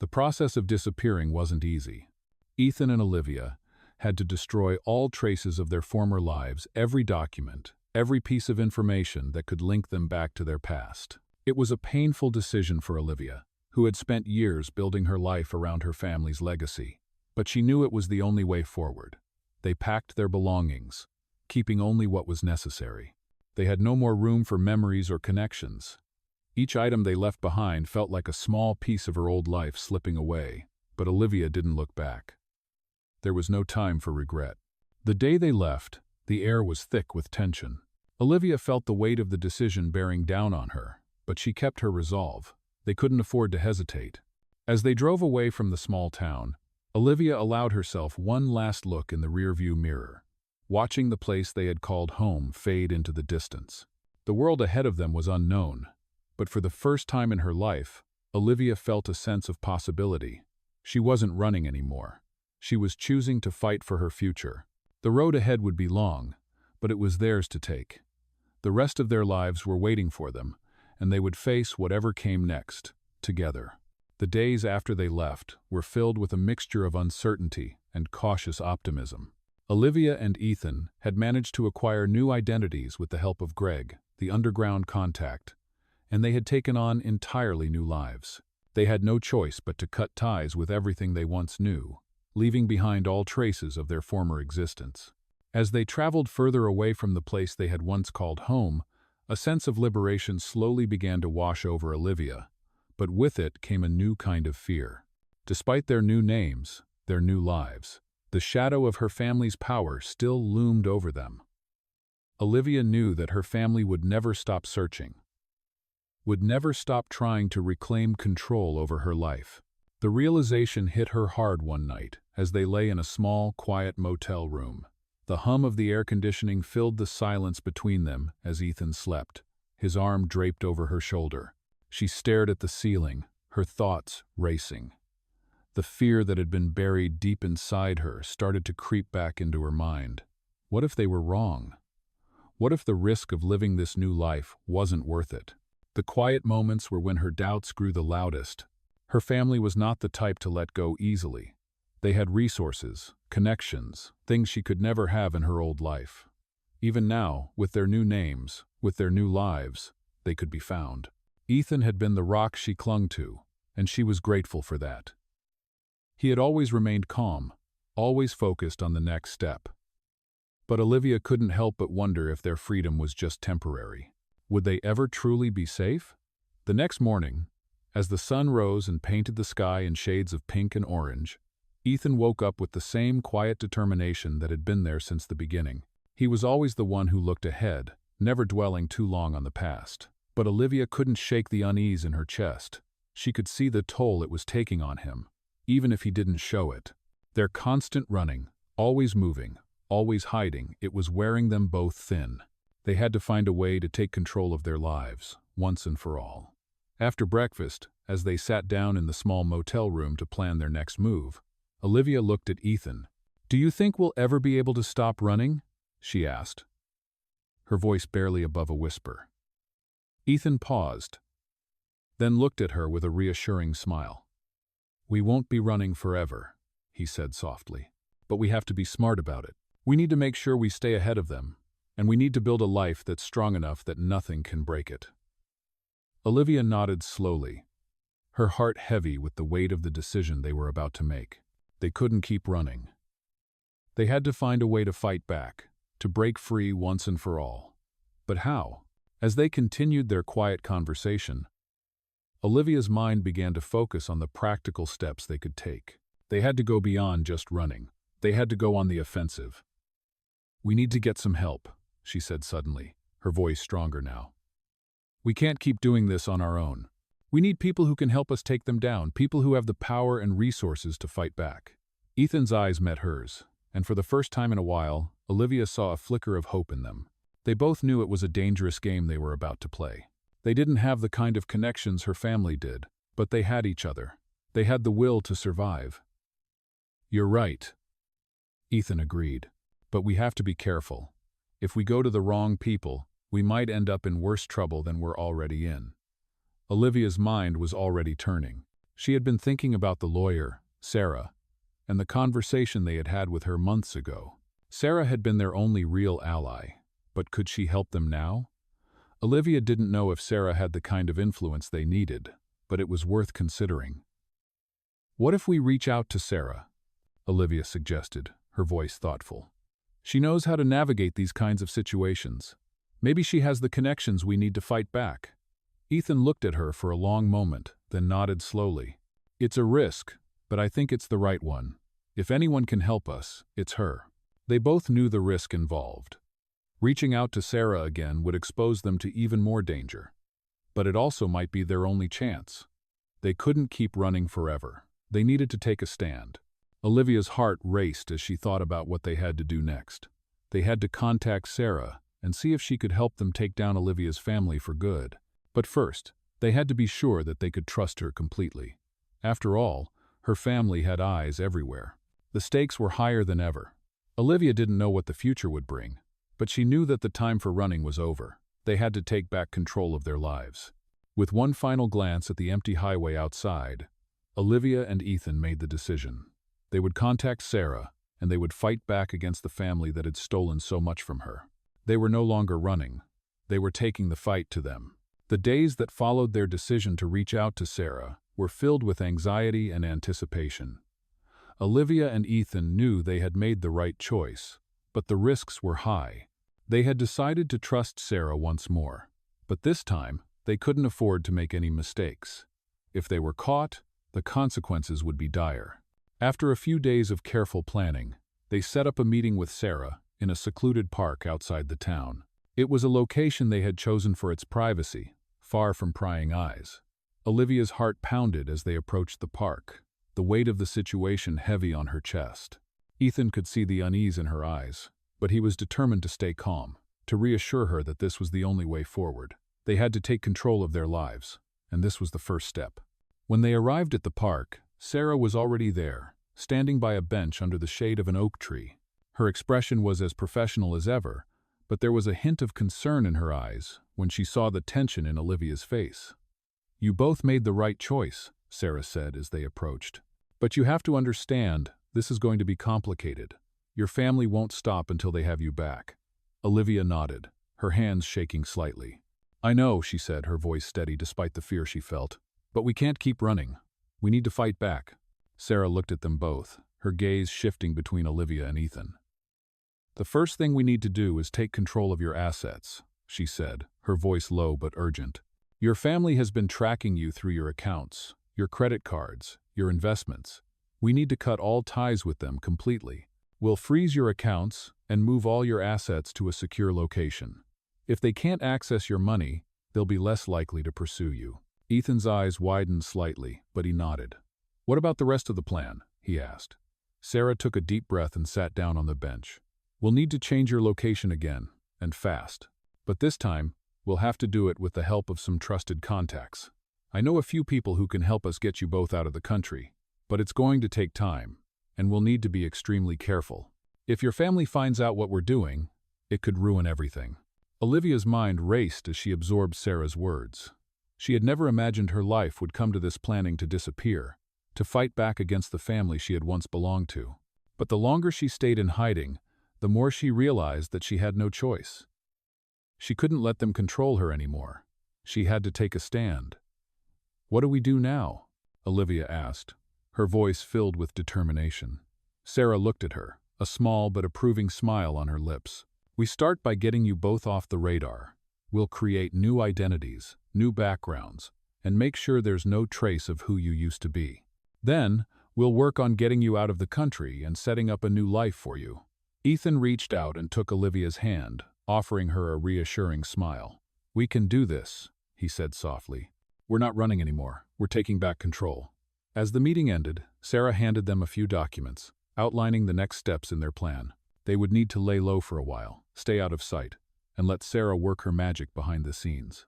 The process of disappearing wasn't easy. Ethan and Olivia had to destroy all traces of their former lives, every document, every piece of information that could link them back to their past. It was a painful decision for Olivia, who had spent years building her life around her family's legacy. But she knew it was the only way forward. They packed their belongings, keeping only what was necessary. They had no more room for memories or connections. Each item they left behind felt like a small piece of her old life slipping away, but Olivia didn't look back. There was no time for regret. The day they left, the air was thick with tension. Olivia felt the weight of the decision bearing down on her, but she kept her resolve. They couldn't afford to hesitate. As they drove away from the small town, Olivia allowed herself one last look in the rearview mirror, watching the place they had called home fade into the distance. The world ahead of them was unknown, but for the first time in her life, Olivia felt a sense of possibility. She wasn't running anymore. She was choosing to fight for her future. The road ahead would be long, but it was theirs to take. The rest of their lives were waiting for them, and they would face whatever came next, together. The days after they left were filled with a mixture of uncertainty and cautious optimism. Olivia and Ethan had managed to acquire new identities with the help of Greg, the underground contact, and they had taken on entirely new lives. They had no choice but to cut ties with everything they once knew, leaving behind all traces of their former existence. As they traveled further away from the place they had once called home, a sense of liberation slowly began to wash over Olivia, but with it came a new kind of fear. Despite their new names, their new lives, the shadow of her family's power still loomed over them. Olivia knew that her family would never stop searching. would never stop trying to reclaim control over her life. The realization hit her hard one night as they lay in a small, quiet motel room. The hum of the air conditioning filled the silence between them as Ethan slept, his arm draped over her shoulder. She stared at the ceiling, her thoughts racing. The fear that had been buried deep inside her started to creep back into her mind. What if they were wrong? What if the risk of living this new life wasn't worth it? The quiet moments were when her doubts grew the loudest. Her family was not the type to let go easily. They had resources, connections, things she could never have in her old life. Even now, with their new names, with their new lives, they could be found. Ethan had been the rock she clung to, and she was grateful for that. He had always remained calm, always focused on the next step. But Olivia couldn't help but wonder if their freedom was just temporary. Would they ever truly be safe? The next morning, as the sun rose and painted the sky in shades of pink and orange, Ethan woke up with the same quiet determination that had been there since the beginning. He was always the one who looked ahead, never dwelling too long on the past. But Olivia couldn't shake the unease in her chest. She could see the toll it was taking on him, even if he didn't show it. Their constant running, always moving, always hiding, it was wearing them both thin. They had to find a way to take control of their lives, once and for all. After breakfast, as they sat down in the small motel room to plan their next move, Olivia looked at Ethan. "Do you think we'll ever be able to stop running?" she asked, her voice barely above a whisper. Ethan paused, then looked at her with a reassuring smile. "We won't be running forever," he said softly. "But we have to be smart about it. We need to make sure we stay ahead of them, and we need to build a life that's strong enough that nothing can break it." Olivia nodded slowly, her heart heavy with the weight of the decision they were about to make. They couldn't keep running. They had to find a way to fight back, to break free once and for all. But how? As they continued their quiet conversation, Olivia's mind began to focus on the practical steps they could take. They had to go beyond just running. They had to go on the offensive. "We need to get some help," she said suddenly, her voice stronger now. "We can't keep doing this on our own. We need people who can help us take them down, people who have the power and resources to fight back." Ethan's eyes met hers, and for the first time in a while, Olivia saw a flicker of hope in them. They both knew it was a dangerous game they were about to play. They didn't have the kind of connections her family did, but they had each other. They had the will to survive. "You're right," Ethan agreed. "But we have to be careful. If we go to the wrong people, we might end up in worse trouble than we're already in." Olivia's mind was already turning. She had been thinking about the lawyer, Sarah, and the conversation they had had with her months ago. Sarah had been their only real ally, but could she help them now? Olivia didn't know if Sarah had the kind of influence they needed, but it was worth considering. "What if we reach out to Sarah?" Olivia suggested, her voice thoughtful. "She knows how to navigate these kinds of situations. Maybe she has the connections we need to fight back." Ethan looked at her for a long moment, then nodded slowly. "It's a risk, but I think it's the right one. If anyone can help us, it's her." They both knew the risk involved. Reaching out to Sarah again would expose them to even more danger. But it also might be their only chance. They couldn't keep running forever. They needed to take a stand. Olivia's heart raced as she thought about what they had to do next. They had to contact Sarah and see if she could help them take down Olivia's family for good. But first, they had to be sure that they could trust her completely. After all, her family had eyes everywhere. The stakes were higher than ever. Olivia didn't know what the future would bring, but she knew that the time for running was over. They had to take back control of their lives. With one final glance at the empty highway outside, Olivia and Ethan made the decision. They would contact Sarah, and they would fight back against the family that had stolen so much from her. They were no longer running. They were taking the fight to them. The days that followed their decision to reach out to Sarah were filled with anxiety and anticipation. Olivia and Ethan knew they had made the right choice, but the risks were high. They had decided to trust Sarah once more, but this time they couldn't afford to make any mistakes. If they were caught, the consequences would be dire. After a few days of careful planning, they set up a meeting with Sarah in a secluded park outside the town. It was a location they had chosen for its privacy, far from prying eyes. Olivia's heart pounded as they approached the park, the weight of the situation heavy on her chest. Ethan could see the unease in her eyes, but he was determined to stay calm, to reassure her that this was the only way forward. They had to take control of their lives, and this was the first step. When they arrived at the park, Sarah was already there, standing by a bench under the shade of an oak tree. Her expression was as professional as ever, but there was a hint of concern in her eyes when she saw the tension in Olivia's face. "You both made the right choice," Sarah said as they approached. "But you have to understand, this is going to be complicated. Your family won't stop until they have you back." Olivia nodded, her hands shaking slightly. "I know," she said, her voice steady despite the fear she felt. "But we can't keep running. We need to fight back." Sarah looked at them both, her gaze shifting between Olivia and Ethan. "The first thing we need to do is take control of your assets," she said, her voice low but urgent. "Your family has been tracking you through your accounts, your credit cards, your investments. We need to cut all ties with them completely. We'll freeze your accounts and move all your assets to a secure location. If they can't access your money, they'll be less likely to pursue you." Ethan's eyes widened slightly, but he nodded. "What about the rest of the plan?" he asked. Sarah took a deep breath and sat down on the bench. "We'll need to change your location again, and fast. But this time, we'll have to do it with the help of some trusted contacts. I know a few people who can help us get you both out of the country, but it's going to take time, and we'll need to be extremely careful. If your family finds out what we're doing, it could ruin everything." Olivia's mind raced as she absorbed Sarah's words. She had never imagined her life would come to this, planning to disappear, to fight back against the family she had once belonged to. But the longer she stayed in hiding, the more she realized that she had no choice. She couldn't let them control her anymore. She had to take a stand. "What do we do now?" Olivia asked, her voice filled with determination. Sarah looked at her, a small but approving smile on her lips. "We start by getting you both off the radar. We'll create new identities, new backgrounds, and make sure there's no trace of who you used to be. Then, we'll work on getting you out of the country and setting up a new life for you." Ethan reached out and took Olivia's hand, offering her a reassuring smile. "We can do this," he said softly. "We're not running anymore. We're taking back control." As the meeting ended, Sarah handed them a few documents, outlining the next steps in their plan. They would need to lay low for a while, stay out of sight, and let Sarah work her magic behind the scenes.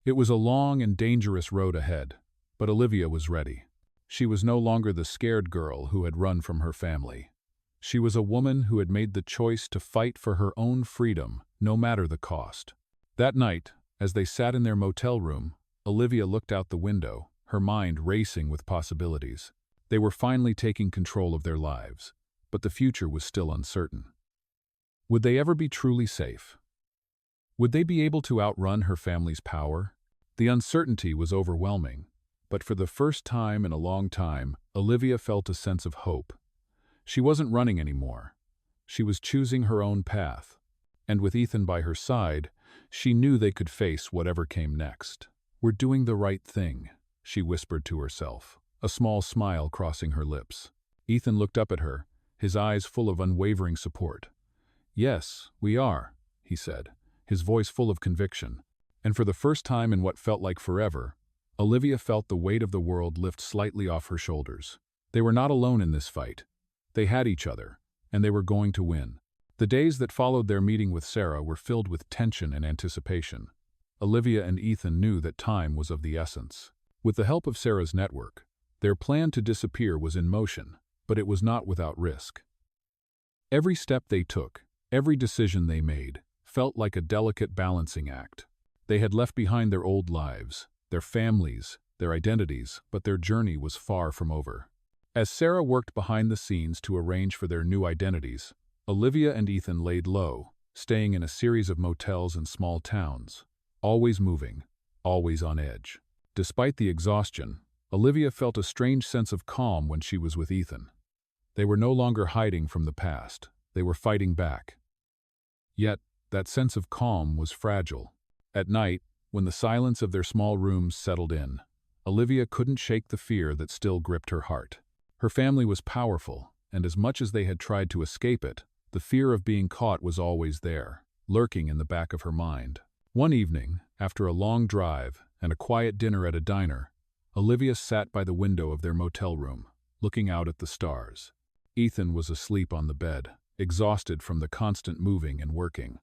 It was a long and dangerous road ahead, but Olivia was ready. She was no longer the scared girl who had run from her family. She was a woman who had made the choice to fight for her own freedom, no matter the cost. That night, as they sat in their motel room, Olivia looked out the window, her mind racing with possibilities. They were finally taking control of their lives, but the future was still uncertain. Would they ever be truly safe? Would they be able to outrun her family's power? The uncertainty was overwhelming, but for the first time in a long time, Olivia felt a sense of hope. She wasn't running anymore. She was choosing her own path, and with Ethan by her side, she knew they could face whatever came next. "We're doing the right thing," she whispered to herself, a small smile crossing her lips. Ethan looked up at her, his eyes full of unwavering support. "Yes, we are," he said, his voice full of conviction. And for the first time in what felt like forever, Olivia felt the weight of the world lift slightly off her shoulders. They were not alone in this fight. They had each other, and they were going to win. The days that followed their meeting with Sarah were filled with tension and anticipation. Olivia and Ethan knew that time was of the essence. With the help of Sarah's network, their plan to disappear was in motion, but it was not without risk. Every step they took, every decision they made, felt like a delicate balancing act. They had left behind their old lives, their families, their identities, but their journey was far from over. As Sarah worked behind the scenes to arrange for their new identities, Olivia and Ethan laid low, staying in a series of motels and small towns, always moving, always on edge. Despite the exhaustion, Olivia felt a strange sense of calm when she was with Ethan. They were no longer hiding from the past, they were fighting back. Yet, that sense of calm was fragile. At night, when the silence of their small rooms settled in, Olivia couldn't shake the fear that still gripped her heart. Her family was powerful, and as much as they had tried to escape it, the fear of being caught was always there, lurking in the back of her mind. One evening, after a long drive and a quiet dinner at a diner, Olivia sat by the window of their motel room, looking out at the stars. Ethan was asleep on the bed, exhausted from the constant moving and working.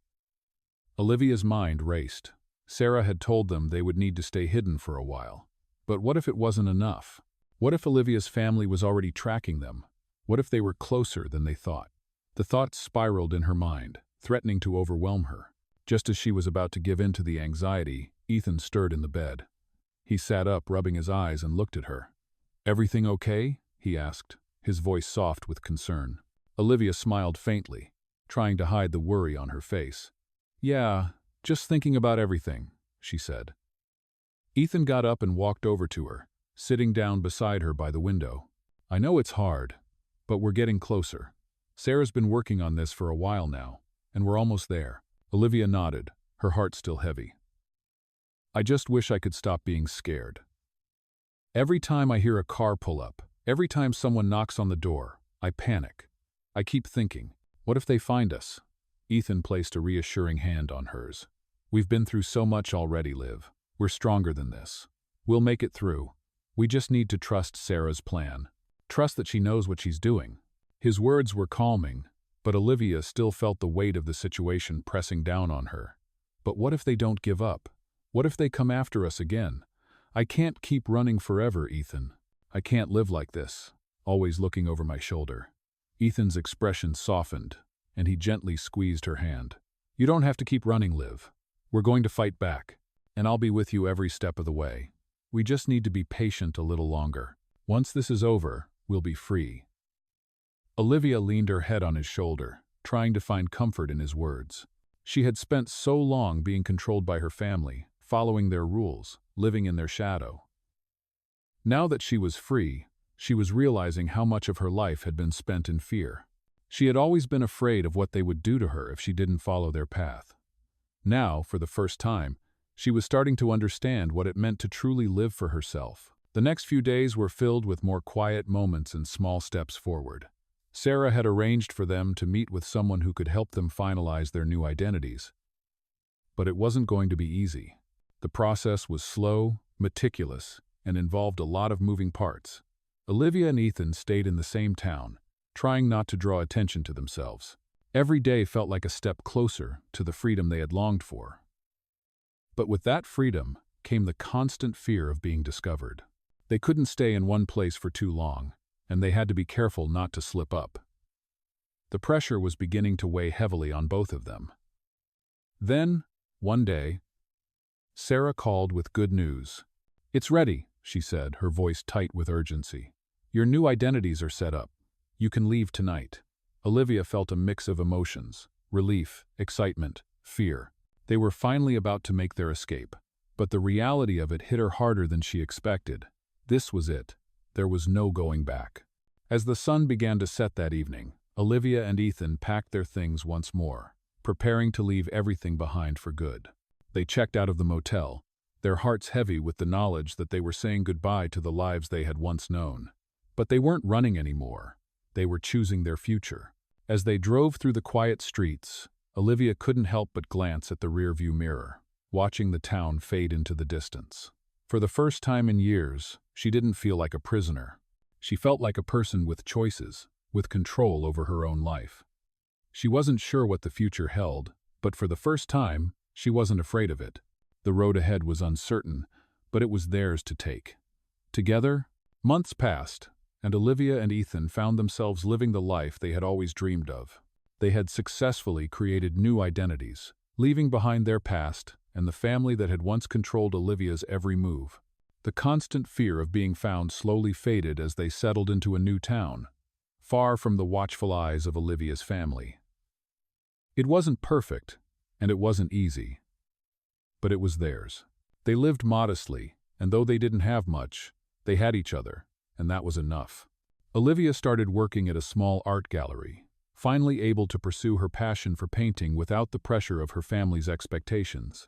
Olivia's mind raced. Sarah had told them they would need to stay hidden for a while. But what if it wasn't enough? What if Olivia's family was already tracking them? What if they were closer than they thought? The thoughts spiraled in her mind, threatening to overwhelm her. Just as she was about to give in to the anxiety, Ethan stirred in the bed. He sat up, rubbing his eyes, and looked at her. "Everything okay?" he asked, his voice soft with concern. Olivia smiled faintly, trying to hide the worry on her face. "Yeah, just thinking about everything," she said. Ethan got up and walked over to her, sitting down beside her by the window. "I know it's hard, but we're getting closer. Sarah's been working on this for a while now, and we're almost there." Olivia nodded, her heart still heavy. "I just wish I could stop being scared. Every time I hear a car pull up, every time someone knocks on the door, I panic. I keep thinking, what if they find us?" Ethan placed a reassuring hand on hers. "We've been through so much already, Liv. We're stronger than this. We'll make it through. We just need to trust Sarah's plan. Trust that she knows what she's doing." His words were calming, but Olivia still felt the weight of the situation pressing down on her. But what if they don't give up? What if they come after us again? "I can't keep running forever, Ethan. I can't live like this, always looking over my shoulder." Ethan's expression softened, and he gently squeezed her hand. "You don't have to keep running, Liv. We're going to fight back, and I'll be with you every step of the way. We just need to be patient a little longer. Once this is over, we'll be free." Olivia leaned her head on his shoulder, trying to find comfort in his words. She had spent so long being controlled by her family, following their rules, living in their shadow. Now that she was free, she was realizing how much of her life had been spent in fear. She had always been afraid of what they would do to her if she didn't follow their path. Now, for the first time, she was starting to understand what it meant to truly live for herself. The next few days were filled with more quiet moments and small steps forward. Sarah had arranged for them to meet with someone who could help them finalize their new identities. But it wasn't going to be easy. The process was slow, meticulous, and involved a lot of moving parts. Olivia and Ethan stayed in the same town, trying not to draw attention to themselves. Every day felt like a step closer to the freedom they had longed for. But with that freedom came the constant fear of being discovered. They couldn't stay in one place for too long, and they had to be careful not to slip up. The pressure was beginning to weigh heavily on both of them. Then, one day, Sarah called with good news. "It's ready," she said, her voice tight with urgency. "Your new identities are set up. You can leave tonight." Olivia felt a mix of emotions: relief, excitement, fear. They were finally about to make their escape. But the reality of it hit her harder than she expected. This was it. There was no going back. As the sun began to set that evening, Olivia and Ethan packed their things once more, preparing to leave everything behind for good. They checked out of the motel, their hearts heavy with the knowledge that they were saying goodbye to the lives they had once known. But they weren't running anymore. They were choosing their future. As they drove through the quiet streets, Olivia couldn't help but glance at the rearview mirror, watching the town fade into the distance. For the first time in years, she didn't feel like a prisoner. She felt like a person with choices, with control over her own life. She wasn't sure what the future held, but for the first time, she wasn't afraid of it. The road ahead was uncertain, but it was theirs to take. Together, months passed, and Olivia and Ethan found themselves living the life they had always dreamed of. They had successfully created new identities, leaving behind their past and the family that had once controlled Olivia's every move. The constant fear of being found slowly faded as they settled into a new town, far from the watchful eyes of Olivia's family. It wasn't perfect, and it wasn't easy, but it was theirs. They lived modestly, and though they didn't have much, they had each other, and that was enough. Olivia started working at a small art gallery, finally able to pursue her passion for painting without the pressure of her family's expectations.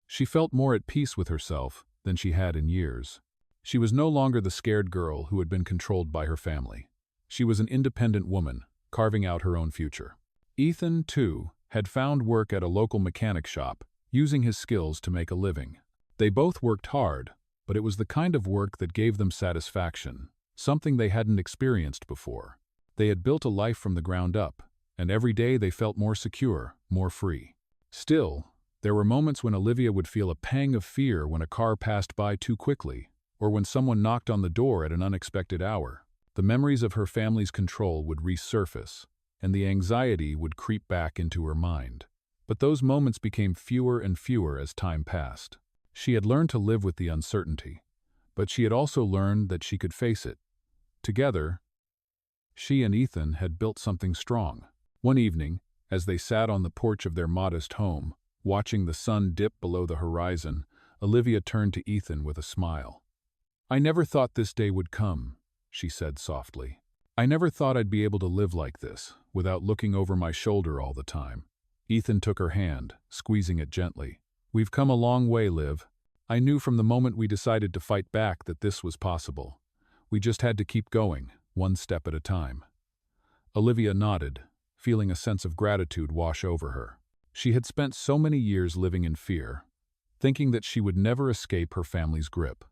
She felt more at peace with herself than she had in years. She was no longer the scared girl who had been controlled by her family. She was an independent woman, carving out her own future. Ethan, too, had found work at a local mechanic shop, using his skills to make a living. They both worked hard, but it was the kind of work that gave them satisfaction, something they hadn't experienced before. They had built a life from the ground up, and every day they felt more secure, more free. Still, there were moments when Olivia would feel a pang of fear when a car passed by too quickly, or when someone knocked on the door at an unexpected hour. The memories of her family's control would resurface, and the anxiety would creep back into her mind. But those moments became fewer and fewer as time passed. She had learned to live with the uncertainty, but she had also learned that she could face it. Together, she and Ethan had built something strong. One evening, as they sat on the porch of their modest home, watching the sun dip below the horizon, Olivia turned to Ethan with a smile. "I never thought this day would come," she said softly. "I never thought I'd be able to live like this, without looking over my shoulder all the time." Ethan took her hand, squeezing it gently. "We've come a long way, Liv. I knew from the moment we decided to fight back that this was possible. We just had to keep going, one step at a time." Olivia nodded, feeling a sense of gratitude wash over her. She had spent so many years living in fear, thinking that she would never escape her family's grip.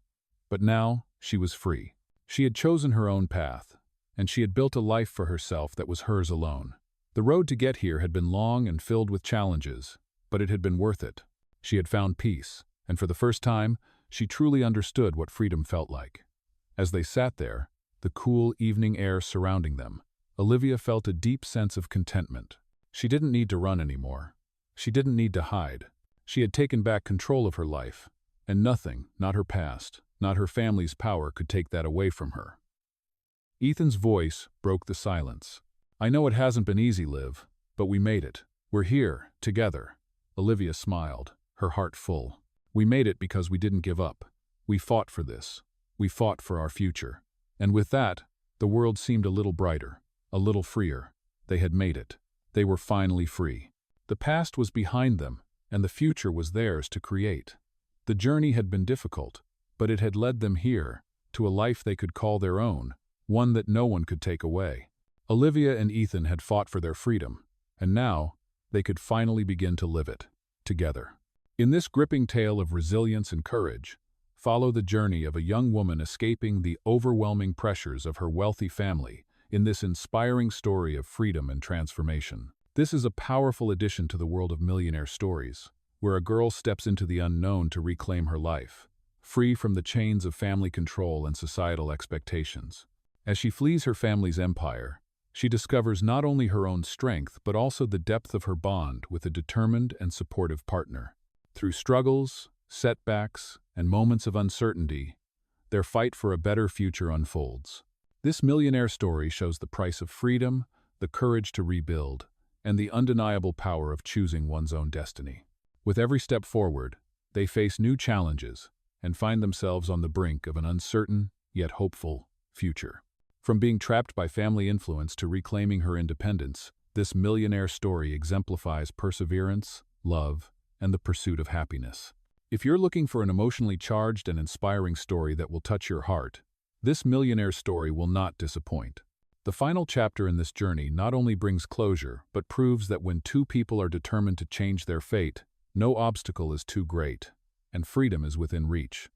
But now, she was free. She had chosen her own path, and she had built a life for herself that was hers alone. The road to get here had been long and filled with challenges, but it had been worth it. She had found peace, and for the first time, she truly understood what freedom felt like. As they sat there, the cool evening air surrounding them, Olivia felt a deep sense of contentment. She didn't need to run anymore. She didn't need to hide. She had taken back control of her life, and nothing, not her past, not her family's power, could take that away from her. Ethan's voice broke the silence. "I know it hasn't been easy, Liv, but we made it. We're here, together." Olivia smiled, her heart full. "We made it because we didn't give up. We fought for this. We fought for our future." And with that, the world seemed a little brighter, a little freer. They had made it. They were finally free. The past was behind them, and the future was theirs to create. The journey had been difficult, but it had led them here, to a life they could call their own, one that no one could take away. Olivia and Ethan had fought for their freedom, and now they could finally begin to live it, together. In this gripping tale of resilience and courage, follow the journey of a young woman escaping the overwhelming pressures of her wealthy family in this inspiring story of freedom and transformation. This is a powerful addition to the world of Millionaire stories, where a girl steps into the unknown to reclaim her life, free from the chains of family control and societal expectations. As she flees her family's empire, she discovers not only her own strength but also the depth of her bond with a determined and supportive partner. Through struggles, setbacks, and moments of uncertainty, their fight for a better future unfolds. This Millionaire story shows the price of freedom, the courage to rebuild, and the undeniable power of choosing one's own destiny. With every step forward, they face new challenges and find themselves on the brink of an uncertain, yet hopeful, future. From being trapped by family influence to reclaiming her independence, this Millionaire story exemplifies perseverance, love, and the pursuit of happiness. If you're looking for an emotionally charged and inspiring story that will touch your heart, this Millionaire story will not disappoint. The final chapter in this journey not only brings closure, but proves that when two people are determined to change their fate, no obstacle is too great, and freedom is within reach.